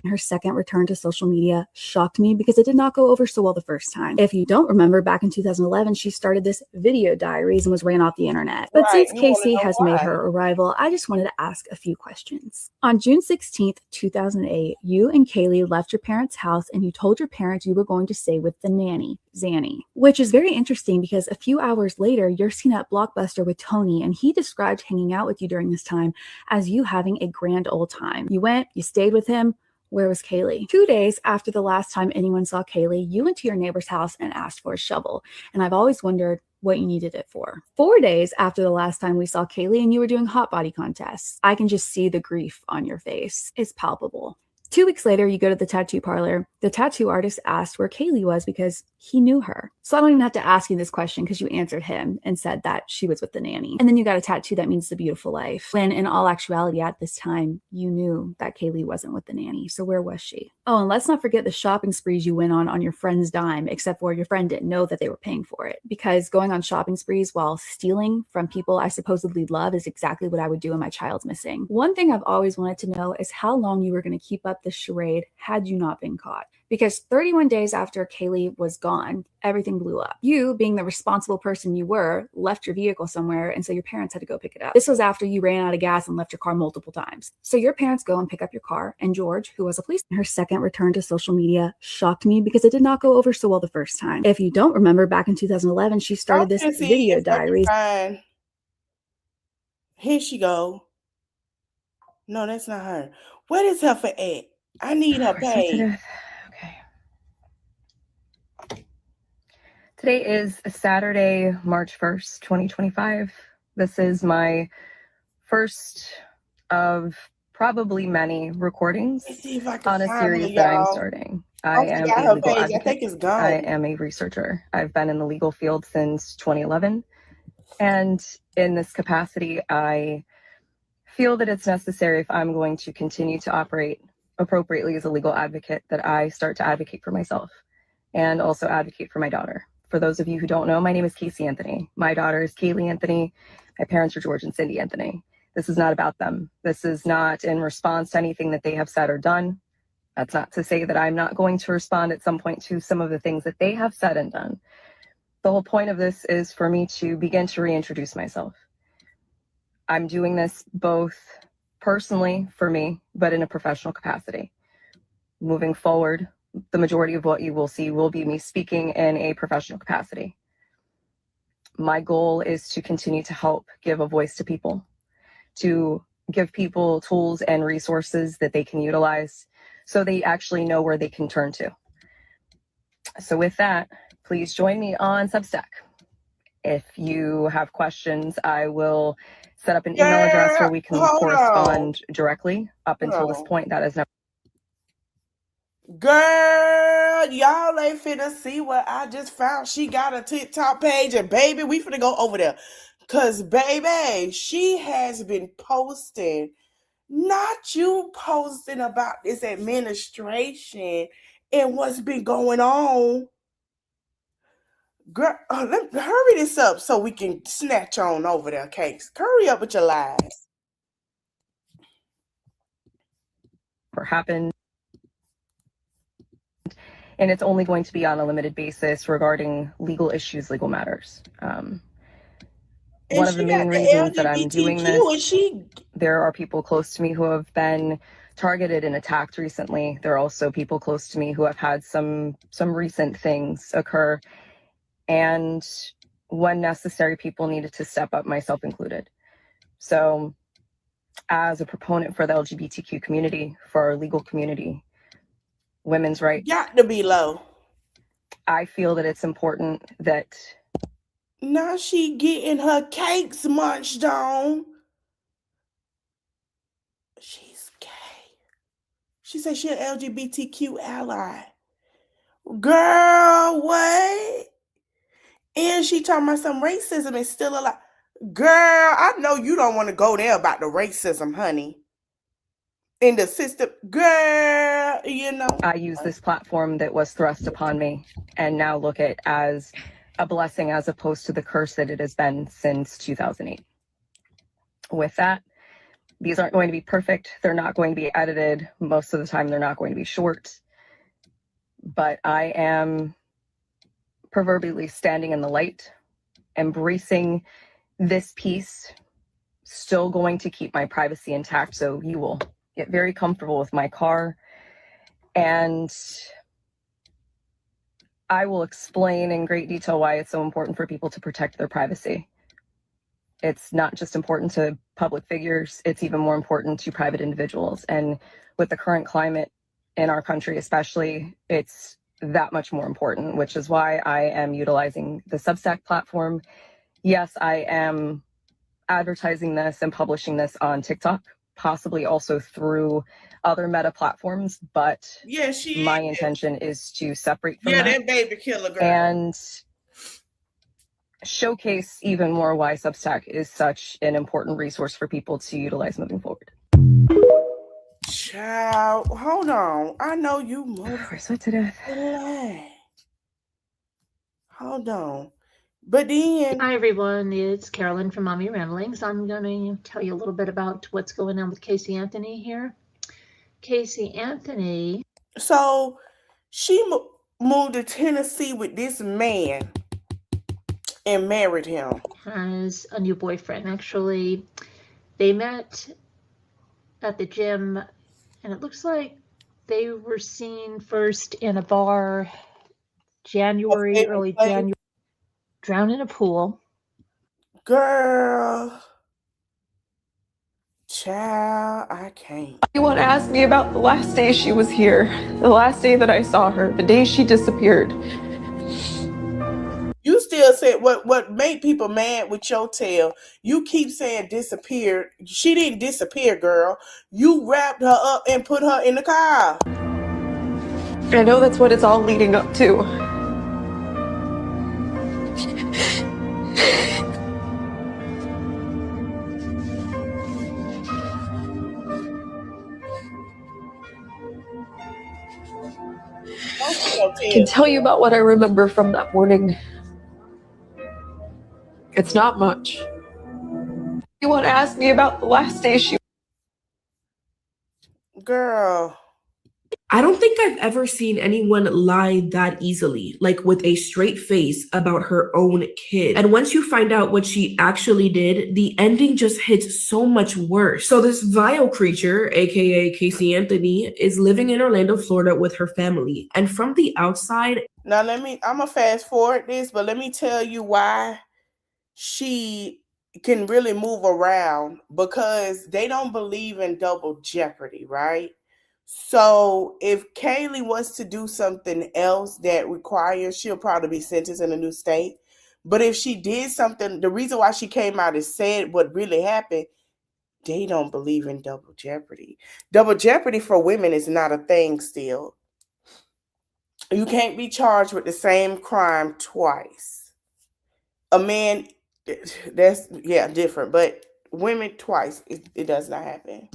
Her second return to social media shocked me because it did not go over so well the first time. If you don't remember, back in 2011, she started this video diaries and was ran off the internet. But since Casey has made her arrival, I just wanted to ask a few questions. On June 16th, 2008, you and Kaylee left your parents' house and you told your parents you were going to stay with the nanny, Zanny, which is very interesting because a few hours later, you're seen at Blockbuster with Tony, and he described hanging out with you during this time as you having a grand old time. You went, you stayed with him. Where was Kaylee? 2 days after the last time anyone saw Kaylee, you went to your neighbor's house and asked for a shovel. And I've always wondered what you needed it for. 4 days after the last time we saw Kaylee and you were doing hot body contests. I can just see the grief on your face. It's palpable. 2 weeks later, you go to the tattoo parlor. The tattoo artist asked where Kaylee was because he knew her. So I don't even have to ask you this question because you answered him and said that she was with the nanny. And then you got a tattoo that means the beautiful life. When in all actuality at this time, you knew that Kaylee wasn't with the nanny. So where was she? Oh, and let's not forget the shopping sprees you went on your friend's dime, except for your friend didn't know that they were paying for it. Because going on shopping sprees while stealing from people I supposedly love is exactly what I would do when my child's missing. One thing I've always wanted to know is how long you were going to keep up this charade had you not been caught. Because 31 days after Kaylee was gone, everything blew up. You, being the responsible person you were, left your vehicle somewhere, and so your parents had to go pick it up. This was after you ran out of gas and left your car multiple times. So your parents go and pick up your car, and George, who was a policeman, her second return to social media shocked me because it did not go over so well the first time. If you don't remember, back in 2011, she started this video diary. Here she go. No, that's not her. What is her for at? I need her pay. Today is Saturday, March 1st, 2025. This is my first of probably many recordings on a series that I'm starting. I am a legal advocate. I think it's gone. I am a researcher. I've been in the legal field since 2011. And in this capacity, I feel that it's necessary, if I'm going to continue to operate appropriately as a legal advocate, that I start to advocate for myself and also advocate for my daughter. For those of you who don't know, my name is Casey Anthony. My daughter is Kaylee Anthony. My parents are George and Cindy Anthony. This is not about them. This is not in response to anything that they have said or done. That's not to say that I'm not going to respond at some point to some of the things that they have said and done. The whole point of this is for me to begin to reintroduce myself. I'm doing this both personally for me, but in a professional capacity. Moving forward, the majority of what you will see will be me speaking in a professional capacity. My goal is to continue to help give a voice to people, to give people tools and resources that they can utilize so they actually know where they can turn to. So with that, please join me on Substack. If you have questions, I will set up an email address where we can correspond directly. Up until this point, that is never. Girl, y'all ain't finna see what I just found. She got a TikTok page, and baby, we finna go over there. Cause baby, she has been posting, not you posting about this administration and what's been going on. Girl, hurry this up so we can snatch on over there, Cakes. Hurry up with your lies. Or happened. And it's only going to be on a limited basis regarding legal issues, legal matters. One of the main reasons that I'm doing this, there are people close to me who have been targeted and attacked recently. There are also people close to me who have had some recent things occur. And when necessary, people needed to step up, myself included. So as a proponent for the LGBTQ community, for our legal community, women's rights. Got to be low. I feel that it's important that. Now she getting her cakes munched on. She's gay. She said she an LGBTQ ally. Girl, what? And she talking about some racism is still alive. Girl, I know you don't want to go there about the racism, honey. In the system, girl, you know. I use this platform that was thrust upon me and now look at as a blessing as opposed to the curse that it has been since 2008. With that, these aren't going to be perfect. They're not going to be edited. Most of the time, they're not going to be short. But I am proverbially standing in the light, embracing this piece, still going to keep my privacy intact. So you will get very comfortable with my car, and I will explain in great detail why it's so important for people to protect their privacy. It's not just important to public figures, it's even more important to private individuals. And with the current climate in our country especially, it's that much more important, which is why I am utilizing the Substack platform. Yes, I am advertising this and publishing this on TikTok, possibly also through other Meta platforms, but my intention is to separate from that baby killer girl and showcase even more why Substack is such an important resource for people to utilize moving forward. Child, hold on. I know you moved. We're sweat to death. Hold on. But then... Hi, everyone. It's Carolyn from Mommy Ramblings. I'm going to tell you a little bit about what's going on with Casey Anthony here. Casey Anthony. So she moved to Tennessee with this man and married him. Has a new boyfriend. Actually, they met at the gym, and it looks like they were seen first in a bar early January, drowned in a pool. Girl. Child, I can't. Anyone asked me about the last day she was here, the last day that I saw her, the day she disappeared. You still said what made people mad with your tale. You keep saying disappeared. She didn't disappear, girl. You wrapped her up and put her in the car. I know that's what it's all leading up to. I can tell you about what I remember from that morning. It's not much. Anyone asked me about the last day she... Girl. I don't think I've ever seen anyone lie that easily, like with a straight face about her own kid. And once you find out what she actually did, the ending just hits so much worse. So this vile creature, aka Casey Anthony, is living in Orlando, Florida with her family. And from the outside... Now I'm gonna fast forward this, but let me tell you why she can really move around, because they don't believe in double jeopardy, right? So if Kaylee wants to do something else that requires, she'll probably be sentenced in a new state. But if she did something, the reason why she came out and said what really happened, they don't believe in double jeopardy. Double jeopardy for women is not a thing still. You can't be charged with the same crime twice. A man, that's, different. But women twice, it does not happen.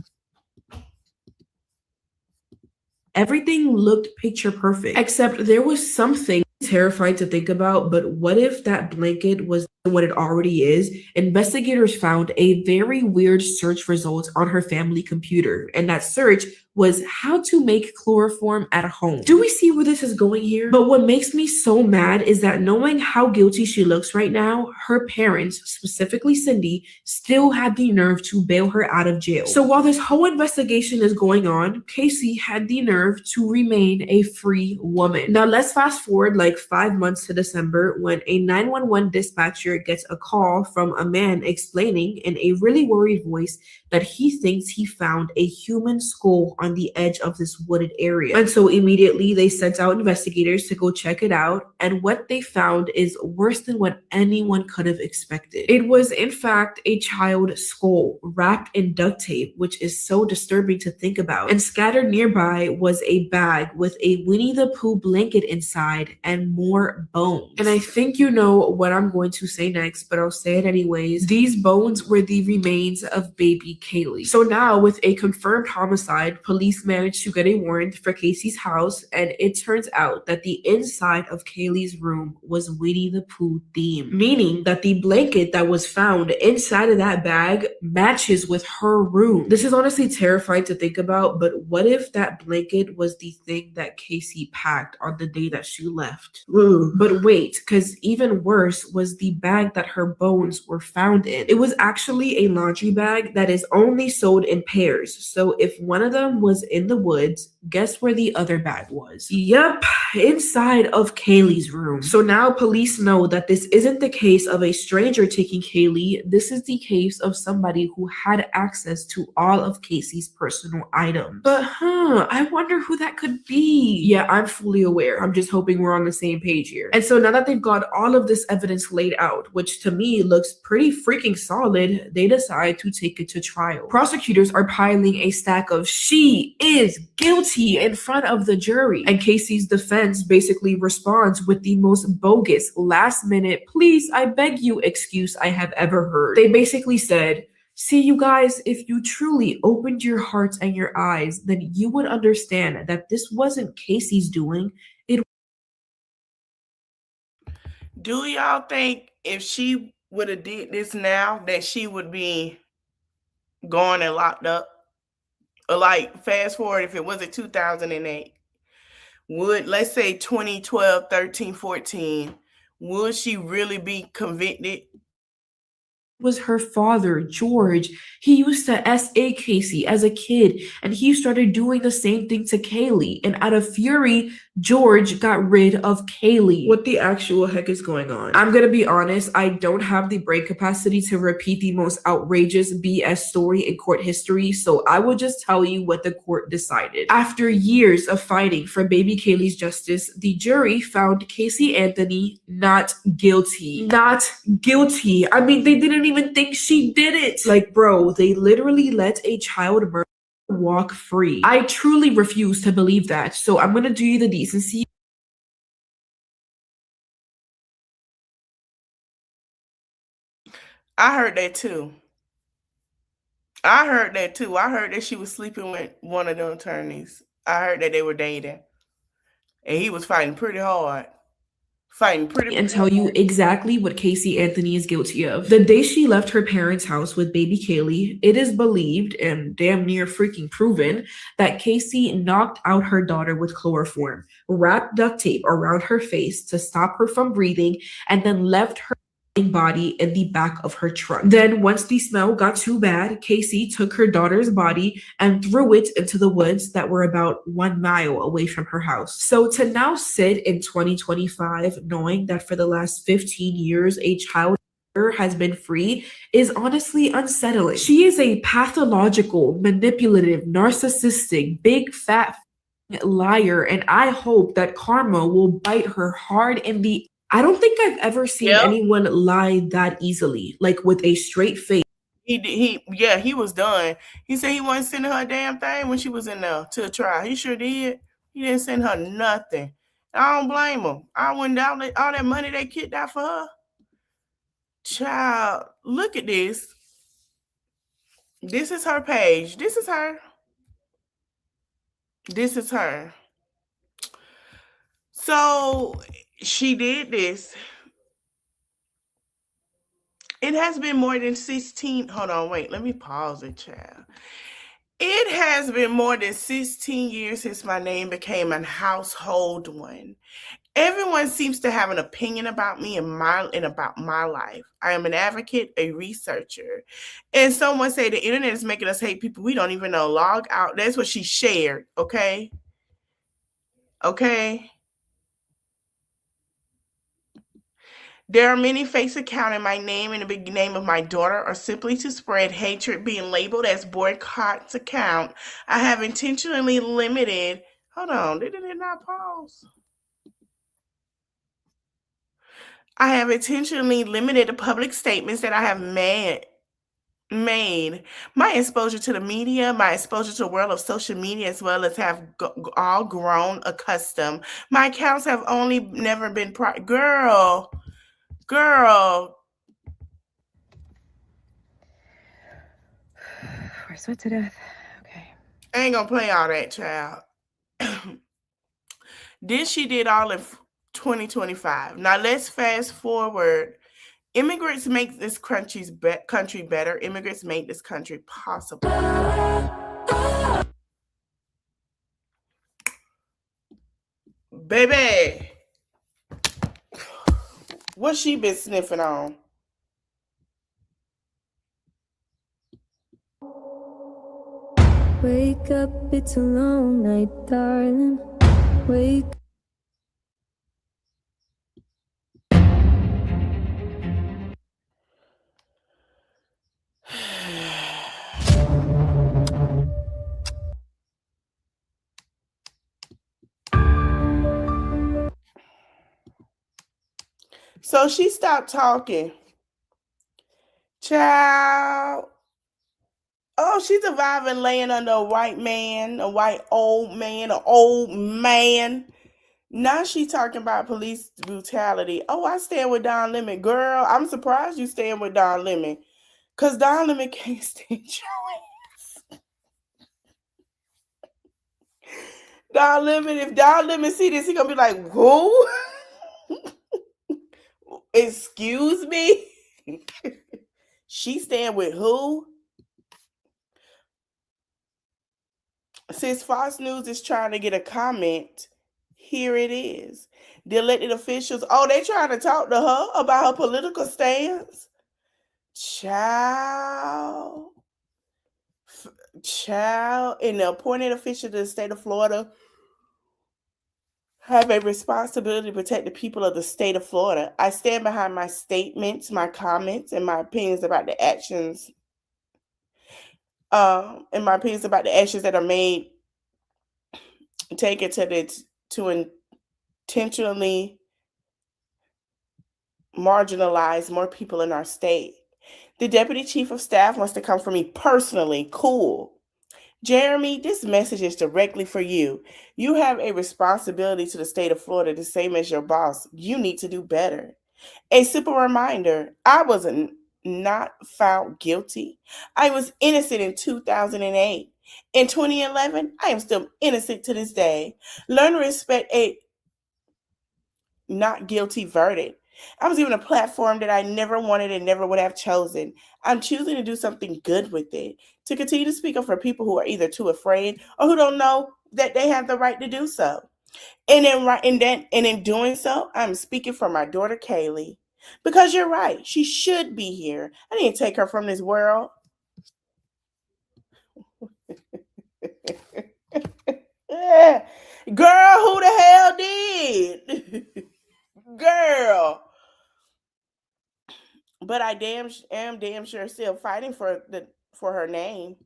Everything looked picture perfect, except there was something terrifying to think about. But what if that blanket was what it already is? Investigators found a very weird search result on her family computer, and that search was how to make chloroform at home. Do we see where this is going here? But what makes me so mad is that knowing how guilty she looks right now, her parents, specifically Cindy, still had the nerve to bail her out of jail. So while this whole investigation is going on, Casey had the nerve to remain a free woman. Now let's fast forward like 5 months to December, when a 911 dispatcher gets a call from a man explaining in a really worried voice that he thinks he found a human skull on the edge of this wooded area. And so immediately they sent out investigators to go check it out. And what they found is worse than what anyone could have expected. It was in fact a child skull wrapped in duct tape, which is so disturbing to think about. And scattered nearby was a bag with a Winnie the Pooh blanket inside and more bones. And I think you know what I'm going to say next, but I'll say it anyways. These bones were the remains of baby Kaylee. So now, with a confirmed homicide, police managed to get a warrant for Casey's house, and it turns out that the inside of Kaylee's room was Winnie the Pooh themed, meaning that the blanket that was found inside of that bag matches with her room. This is honestly terrifying to think about, but what if that blanket was the thing that Casey packed on the day that she left? Ooh. But wait, because even worse was the bag that her bones were found in. It was actually a laundry bag that is only sold in pairs. So if one of them one was in the woods, guess where the other bag was? Yep, inside of Kaylee's room. So now police know that this isn't the case of a stranger taking Kaylee. This is the case of somebody who had access to all of Casey's personal items. But I wonder who that could be. Yeah, I'm fully aware. I'm just hoping we're on the same page here. And so now that they've got all of this evidence laid out, which to me looks pretty freaking solid, they decide to take it to trial. Prosecutors are piling a stack of "she is guilty" in front of the jury, and Casey's defense basically responds with the most bogus last minute "please, I beg you" excuse I have ever heard. They basically said, "See, you guys, if you truly opened your hearts and your eyes, then you would understand that this wasn't Casey's doing. It." Do y'all think if she would have did this now that she would be gone and locked up? Or like fast forward, if it wasn't 2008, would, let's say 2012, 13, 14, would she really be convicted? Was her father, George. He used to SA Casey as a kid, and he started doing the same thing to Kaylee. And out of fury, George got rid of Kaylee. What the actual heck is going on? I'm gonna be honest, I don't have the brain capacity to repeat the most outrageous BS story in court history, so I will just tell you what the court decided. After years of fighting for baby Kaylee's justice, the jury found Casey Anthony not guilty. Not guilty. I mean, they didn't even think she did it. Like, bro, they literally let a child murderer walk free. I truly refuse to believe that. So I'm gonna do you the decency. I heard that too. I heard that she was sleeping with one of them attorneys. I heard that they were dating. And he was fighting pretty hard. And tell you exactly what Casey Anthony is guilty of. The day she left her parents' house with baby Kaylee, it is believed and damn near freaking proven that Casey knocked out her daughter with chloroform, wrapped duct tape around her face to stop her from breathing, and then left her body in the back of her truck. Then once the smell got too bad, Casey took her daughter's body and threw it into the woods that were about 1 mile away from her house. So to now sit in 2025 knowing that for the last 15 years a child has been free is honestly unsettling. She is a pathological, manipulative, narcissistic, big fat liar, and I hope that karma will bite her hard in the. I don't think I've ever seen anyone lie that easily, like with a straight face. He was done. He said he wasn't sending her a damn thing when she was in there to the trial. He sure did. He didn't send her nothing. I don't blame him. I wouldn't doubt all that money they kicked out for her. Child, look at this. This is her page. This is her. So she did this. It has been more than 16. Hold on, wait. Let me pause it, child. It has been more than 16 years since my name became a household one. Everyone seems to have an opinion about me and about my life. I am an advocate, a researcher. And someone say the internet is making us hate people we don't even know. Log out. That's what she shared, okay? Okay? There are many fakes accounts in my name and the big name of my daughter or simply to spread hatred being labeled as boycott's account. I have intentionally limited. Hold on, did it not pause? I have intentionally limited the public statements that I have made. My exposure to the media, my exposure to the world of social media, as well as have all grown accustomed. My accounts have only never been girl. We're sweat to death. Okay. I ain't gonna play all that, child. This she did all in 2025. Now let's fast forward. Immigrants make this country better. Immigrants make this country possible. Baby. What's she been sniffing on? Wake up, it's a long night, darling. Wake So she stopped talking. Child. Oh, she's surviving laying under a white man, a white old man, an old man. Now she talking about police brutality. Oh, I stand with Don Lemon. Girl, I'm surprised you stand with Don Lemon. Because Don Lemon can't stand your ass. Don Lemon, if Don Lemon see this, he going to be like, who? Excuse me? She stand with who? Since Fox News is trying to get a comment, here it is. The elected officials, they trying to talk to her about her political stance. Child, and the appointed officials of the state of Florida have a responsibility to protect the people of the state of Florida. I stand behind my statements, my comments, and my opinions about the actions that are made, taken to intentionally marginalize more people in our state. The deputy chief of staff wants to come for me personally. Cool. Jeremy, this message is directly for you. You have a responsibility to the state of Florida, the same as your boss. You need to do better. A simple reminder, I was not found guilty. I was innocent in 2008. In 2011, I am still innocent to this day. Learn to respect a not guilty verdict. I was given a platform that I never wanted and never would have chosen. I'm choosing to do something good with it, to continue to speak up for people who are either too afraid or who don't know that they have the right to do so. And in doing so, I'm speaking for my daughter, Kaylee, because you're right. She should be here. I didn't take her from this world. Girl, who the hell did? Girl. But I am damn sure still fighting for her name.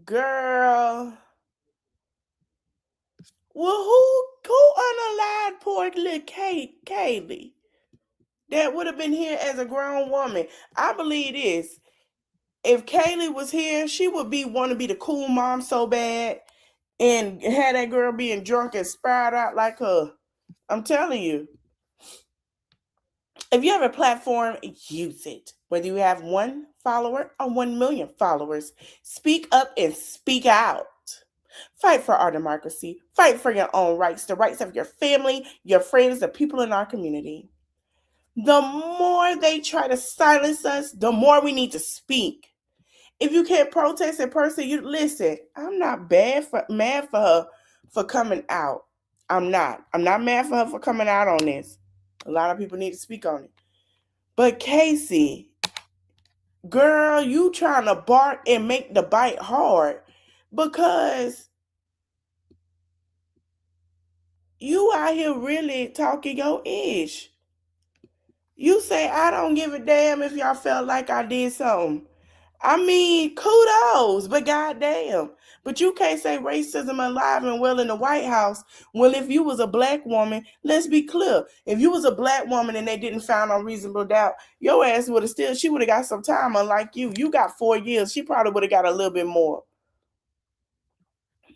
Girl. Well, who unalive poor little Kaylee that would have been here as a grown woman? I believe this. If Kaylee was here, she would want to be the cool mom so bad and had that girl being drunk and spiraled out like her. I'm telling you. If you have a platform, use it. Whether you have 1 follower or 1 million followers, speak up and speak out. Fight for our democracy. Fight for your own rights, the rights of your family, your friends, the people in our community. The more they try to silence us, the more we need to speak. If you can't protest in person, you listen. I'm not mad for her for coming out. I'm not mad for her for coming out on this. A lot of people need to speak on it. But Casey, girl, you trying to bark and make the bite hard because you out here really talking your ish. You say, I don't give a damn if y'all felt like I did something. I mean, kudos, but goddamn. But you can't say racism alive and well in the White House. Well, if you was a black woman, let's be clear. If you was a black woman and they didn't find on reasonable doubt, your ass would have she would have got some time, unlike you. You got 4 years. She probably would have got a little bit more.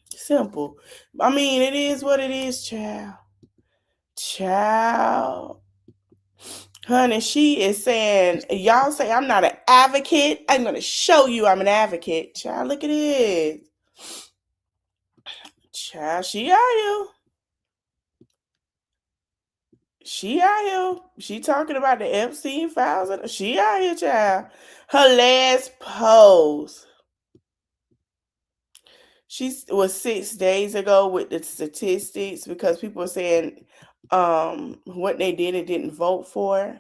Simple. I mean, it is what it is, child. Honey, she is saying, y'all say I'm not an advocate. I'm going to show you I'm an advocate. Child, look at it. Child, she out here. She talking about the Epstein files. She out here, child. Her last post. She was 6 days ago with the statistics because people were saying what they did and didn't vote for.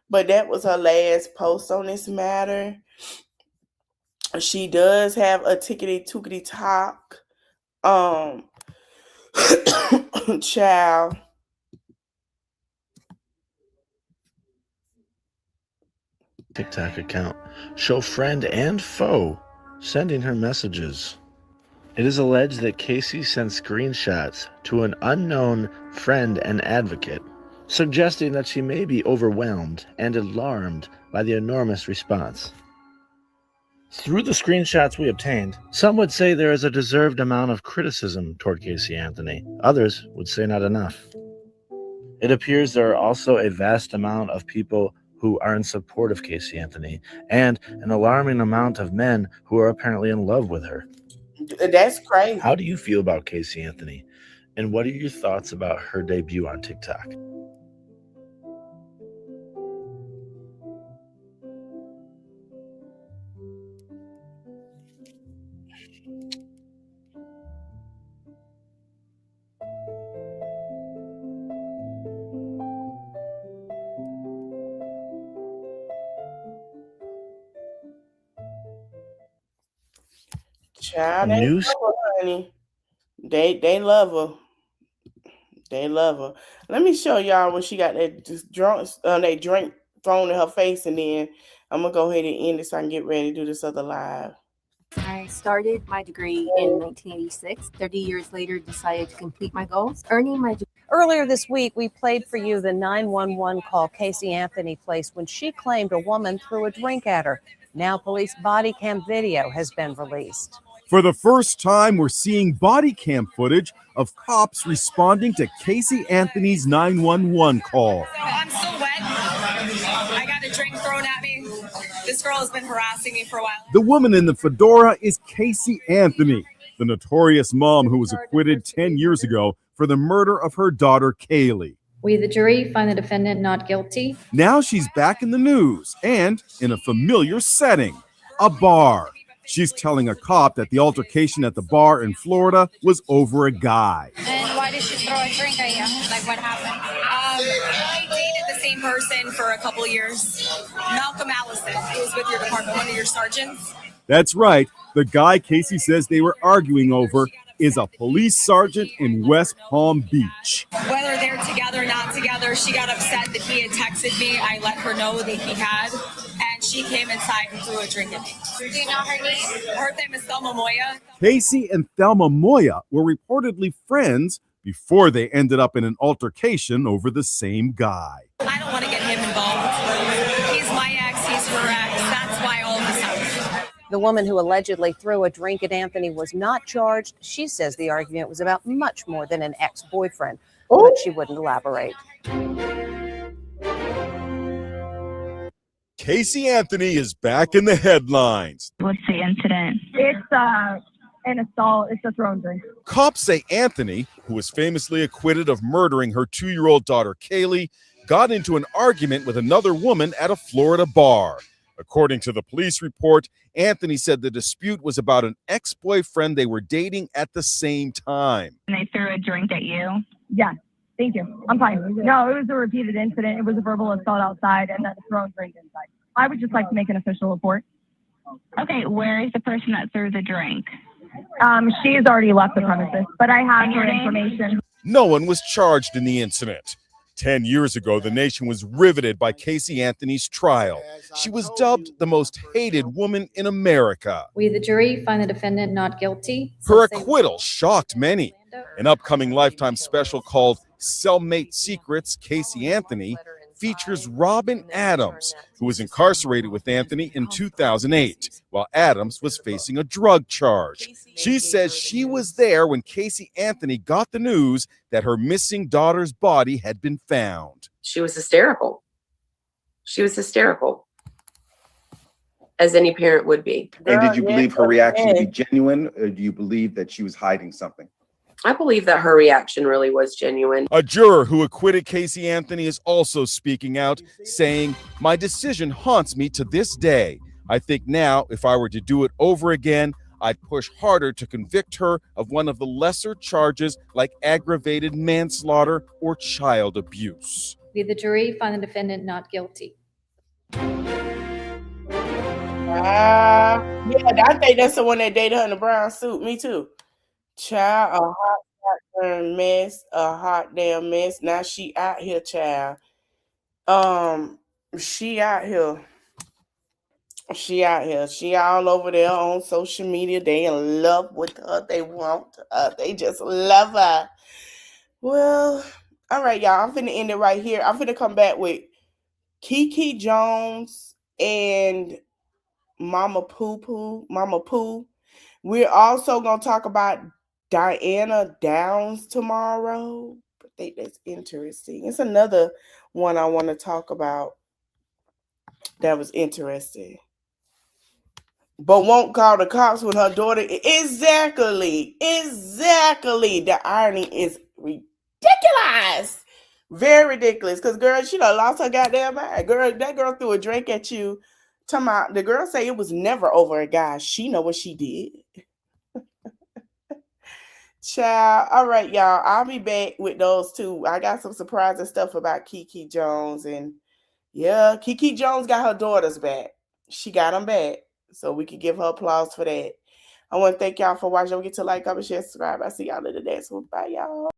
But that was her last post on this matter. She does have a tickety-tookety talk. Child. TikTok account show friend and foe sending her messages. It is alleged that Casey sent screenshots to an unknown friend and advocate, suggesting that she may be overwhelmed and alarmed by the enormous response. Through the screenshots we obtained, some would say there is a deserved amount of criticism toward Casey Anthony. Others would say not enough. It appears there are also a vast amount of people who are in support of Casey Anthony, and an alarming amount of men who are apparently in love with her. That's crazy. How do you feel about Casey Anthony? And what are your thoughts about her debut on TikTok? Child, they love her, honey. They love her. They love her. Let me show y'all when she got that just drunk, that drink thrown in her face, and then I'm gonna go ahead and end it so I can get ready to do this other live. I started my degree in 1986. 30 years later, decided to complete my goals, earning my degree. Earlier this week, we played for you the 911 call Casey Anthony placed when she claimed a woman threw a drink at her. Now police body cam video has been released. For the first time, we're seeing body cam footage of cops responding to Casey Anthony's 911 call. I'm still wet. I got a drink thrown at me. This girl has been harassing me for a while. The woman in the fedora is Casey Anthony, the notorious mom who was acquitted 10 years ago for the murder of her daughter, Kaylee. We, the jury, find the defendant not guilty. Now she's back in the news and in a familiar setting, a bar. She's telling a cop that the altercation at the bar in Florida was over a guy. And why did she throw a drink at you? Like, what happened? I dated the same person for a couple years. Malcolm Allison, who was with your department, one of your sergeants. That's right. The guy Casey says they were arguing over is a police sergeant in West Palm Beach. Whether they're together or not together, she got upset that he had texted me. I let her know that he had, and she came inside and threw a drink at me. Do you know her name? Her name is Thelma Moya. Casey and Thelma Moya were reportedly friends before they ended up in an altercation over the same guy. I don't want to get him involved. He's my ex, he's her ex. That's why all this happened. The woman who allegedly threw a drink at Anthony was not charged. She says the argument was about much more than an ex-boyfriend, but she wouldn't elaborate. Casey Anthony is back in the headlines. What's the incident? It's an assault. It's a thrown drink. Cops say Anthony, who was famously acquitted of murdering her 2-year-old daughter, Kaylee, got into an argument with another woman at a Florida bar. According to the police report, Anthony said the dispute was about an ex-boyfriend they were dating at the same time. And they threw a drink at you? Yeah. Thank you. I'm fine. No, it was a repeated incident. It was a verbal assault outside and then a thrown drink inside. I would just like to make an official report. Okay, where is the person that threw the drink? She has already left the premises, but I have her information. No one was charged in the incident. 10 years ago, the nation was riveted by Casey Anthony's trial. She was dubbed the most hated woman in America. We, the jury, find the defendant not guilty. Her acquittal shocked many. An upcoming Lifetime special called Cellmate Secrets, Casey Anthony, features Robin Adams, who was incarcerated with Anthony in 2008, while Adams was facing a drug charge. She says she was there when Casey Anthony got the news that her missing daughter's body had been found. She was hysterical. She was hysterical, as any parent would be. And did you believe her reaction to be genuine, or do you believe that she was hiding something? I believe that her reaction really was genuine. A juror who acquitted Casey Anthony is also speaking out, saying, "My decision haunts me to this day. I think now, if I were to do it over again, I'd push harder to convict her of one of the lesser charges like aggravated manslaughter or child abuse." We, the jury, find the defendant not guilty. Yeah, I think that's the one that dated her in the brown suit. Me too. Child, a hot damn mess. A hot damn mess. Now she out here, child. She out here. She out here. She all over there on social media. They in love with her. They want her. They just love her. Well, all right, y'all. I'm finna end it right here. I'm finna come back with Kiki Jones and Mama Pooh. We're also gonna talk about Diana Downs tomorrow. I think that's interesting. It's another one I want to talk about that was interesting. But won't call the cops when her daughter. Exactly. The irony is ridiculous. Very ridiculous. Because, girl, she done lost her goddamn mind. Girl, that girl threw a drink at you. The girl say it was never over a guy. She know what she did. Child. All right, y'all. I'll be back with those two. I got some surprising stuff about Kiki Jones. And, yeah, Kiki Jones got her daughters back. She got them back. So we can give her applause for that. I want to thank y'all for watching. Don't forget to like, comment, share, subscribe. I'll see y'all in the next one. Bye, y'all.